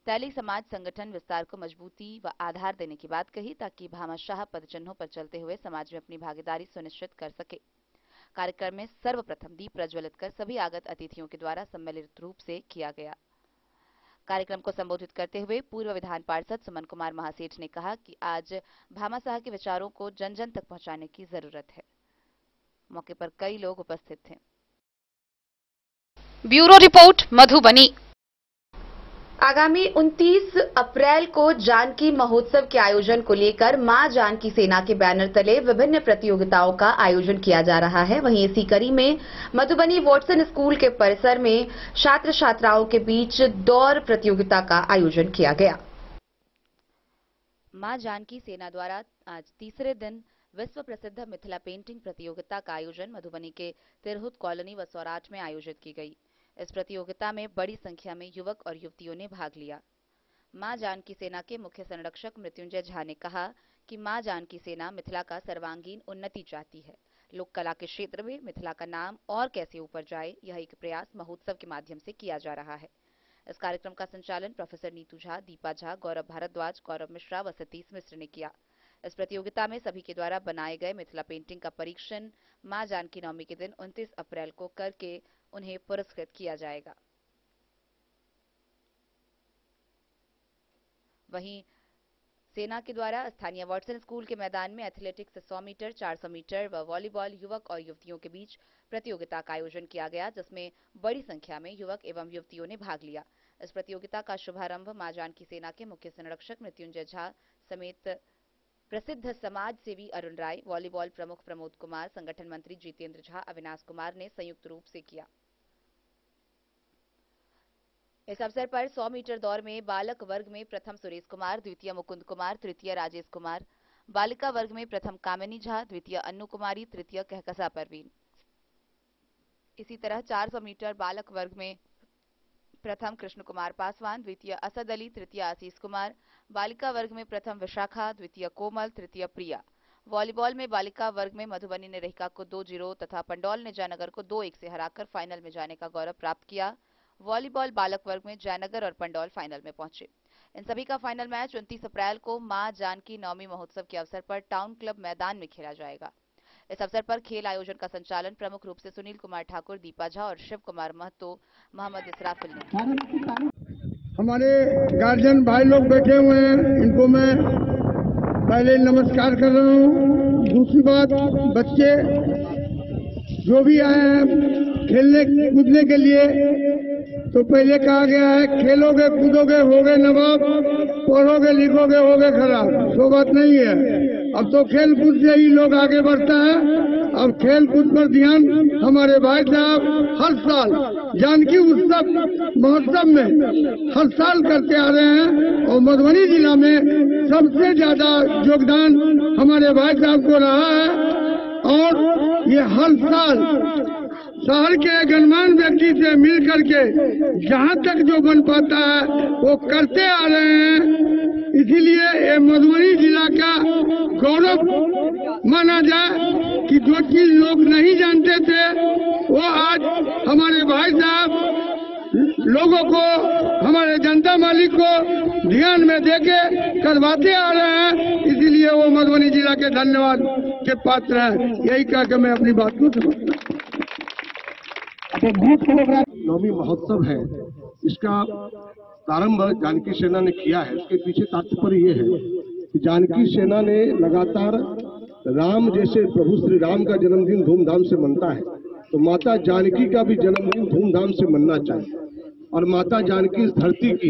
तैली समाज संगठन विस्तार को मजबूती व आधार देने की बात कही, ताकि भामा शाह पदचिन्हों पर चलते हुए समाज में अपनी भागीदारी सुनिश्चित कर सके। कार्यक्रम में सर्वप्रथम दीप प्रज्वलित कर सभी आगत अतिथियों के द्वारा सम्मिलित रूप से किया गया। कार्यक्रम को संबोधित करते हुए पूर्व विधान पार्षद सुमन कुमार महासेठ ने कहा कि आज भामा शाह के विचारों को जन जन तक पहुंचाने की जरूरत है। मौके पर कई लोग उपस्थित थे। Bureau report Madhubani. आगामी 29 अप्रैल को जानकी महोत्सव के आयोजन को लेकर मां जानकी सेना के बैनर तले विभिन्न प्रतियोगिताओं का आयोजन किया जा रहा है। वहीं इसी कड़ी में मधुबनी वॉटसन स्कूल के परिसर में छात्र छात्राओं के बीच दौड़ प्रतियोगिता का आयोजन किया गया। मां जानकी सेना द्वारा आज तीसरे दिन विश्व प्रसिद्ध मिथिला पेंटिंग प्रतियोगिता का आयोजन मधुबनी के तिरहुत कॉलोनी व सौराठ में आयोजित की गई। इस प्रतियोगिता में बड़ी संख्या में युवक और युवतियों ने भाग लिया। मां जानकी सेना के मुख्य संरक्षक मृत्युंजय झा ने कहा कि मां जानकी सेना मिथिला का सर्वांगीण उन्नति चाहती है। लोक कला के क्षेत्र में मिथिला का नाम और कैसे ऊपर जाए, यह एक प्रयास महोत्सव के माध्यम से किया जा रहा है। इस कार्यक्रम का संचालन प्रोफेसर नीतू झा, दीपा झा, गौरव भारद्वाज, गौरव मिश्रा व सतीश मिश्र ने किया। इस प्रतियोगिता में सभी के द्वारा बनाए गए मिथिला पेंटिंग का परीक्षण मां जानकी नवमी के दिन 29 अप्रैल को करके उन्हें पुरस्कृत किया जाएगा। वहीं सेना के द्वारा स्थानीय वॉटसन स्कूल के मैदान में एथलेटिक्स 100 मीटर, 400 मीटर व वॉलीबॉल युवक और युवतियों के बीच प्रतियोगिता का आयोजन किया गया, जिसमें बड़ी संख्या में युवक एवं युवतियों ने भाग लिया। इस प्रतियोगिता का शुभारंभ मां जानकी सेना के मुख्य संरक्षक मृत्युंजय झा समेत प्रसिद्ध समाज सेवी अरुण राय, वॉलीबॉल प्रमुख प्रमोद कुमार, संगठन मंत्री जितेंद्र झा, अविनाश कुमार ने संयुक्त रूप से किया। इस अवसर पर 100 मीटर दौड़ में बालक वर्ग में प्रथम सुरेश कुमार, द्वितीय मुकुंद कुमार, तृतीय राजेश कुमार, बालिका वर्ग में प्रथम कामिनी झा, द्वितीय अन्नू कुमारी, तृतीय कहकसा परवीन। इसी तरह 400 मीटर बालक वर्ग में प्रथम कृष्ण कुमार पासवान, द्वितीय असद अली, तृतीय आशीष कुमार, बालिका वर्ग में प्रथम विशाखा, द्वितीय कोमल, तृतीय प्रिया। वॉलीबॉल में बालिका वर्ग में मधुबनी ने रहिका को 2-0 तथा पंडौल ने जयनगर को 2-1 से हराकर फाइनल में जाने का गौरव प्राप्त किया। वॉलीबॉल बालक वर्ग में जयनगर और पंडौल फाइनल में पहुंचे। इन सभी का फाइनल मैच 29 अप्रैल को मां जानकी नवमी महोत्सव के अवसर पर टाउन क्लब मैदान में खेला जाएगा। इस अवसर पर खेल आयोजन का संचालन प्रमुख रूप से सुनील कुमार ठाकुर, दीपा झा और शिव कुमार महतो, मोहम्मद इसराफिल ने किया। हमारे गार्जियन भाई लोग बैठे हुए हैं, इनको मैं पहले नमस्कार कर रहा हूँ। दूसरी बात, बच्चे जो भी आए हैं खेलने कूदने के लिए, तो पहले कहा गया है खेलोगे कूदोगे होगे नवाब, पढ़ोगे लिखोगे होगे खराब। वो बात नहीं है। अब तो खेल कूद से ही लोग आगे बढ़ता है। अब खेल कूद पर ध्यान हमारे भाई साहब हर साल जानकी उत्सव महोत्सव में हर साल करते आ रहे हैं और मधुबनी जिला में सबसे ज्यादा योगदान हमारे भाई साहब को रहा है। और ये हर साल शहर के गणमान्य व्यक्ति से मिल करके जहाँ तक जो बन पाता है वो करते आ रहे हैं। इसीलिए ये मधुबनी जिला का गौरव माना जाए कि जो चीज लोग नहीं जानते थे वो आज हमारे भाई साहब लोगों को, हमारे जनता मालिक को ध्यान में देके करवाते आ रहे हैं। इसीलिए वो मधुबनी जिला के धन्यवाद के पात्र हैं। यही कह के मैं अपनी बात को समाप्त। नवमी महोत्सव है, इसका प्रारंभ जानकी सेना ने किया है। इसके पीछे तात्पर्य ये है कि जानकी सेना ने लगातार राम जैसे प्रभु श्री राम का जन्मदिन धूमधाम से मनता है, तो माता जानकी का भी जन्मदिन धूमधाम से मनना चाहिए। और माता जानकी इस धरती की,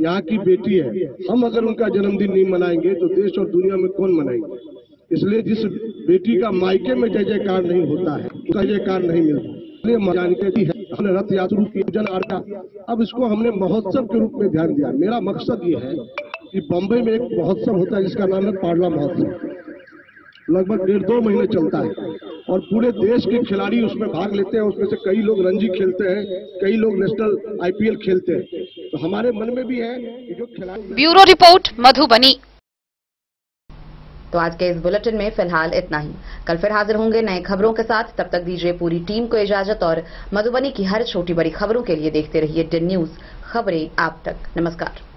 यहाँ की बेटी है। हम अगर उनका जन्मदिन नहीं मनाएंगे तो देश और दुनिया में कौन मनाएंगे। इसलिए जिस बेटी का मायके में जय जयकार नहीं होता है, उसका जयकार नहीं मिलता। इसलिए मां जानकी है, हमने रथ यात्रा की पूजन अर्चना, अब इसको हमने महोत्सव के रूप में ध्यान दिया। मेरा मकसद ये है कि बम्बई में एक महोत्सव होता है जिसका नाम है पाडला महोत्सव, लगभग 1.5-2 महीने चलता है और पूरे देश के खिलाड़ी उसमें भाग लेते हैं। उसमें से कई लोग रणजी खेलते हैं, कई लोग नेशनल IPL खेलते हैं। तो हमारे मन में भी है कि जो खिलाड़ी। Bureau report Madhubani. तो आज के इस बुलेटिन में फिलहाल इतना ही। कल फिर हाजिर होंगे नए खबरों के साथ। तब तक दीजिए पूरी टीम को इजाजत और मधुबनी की हर छोटी बड़ी खबरों के लिए देखते रहिए DIN न्यूज, खबरें आप तक। नमस्कार।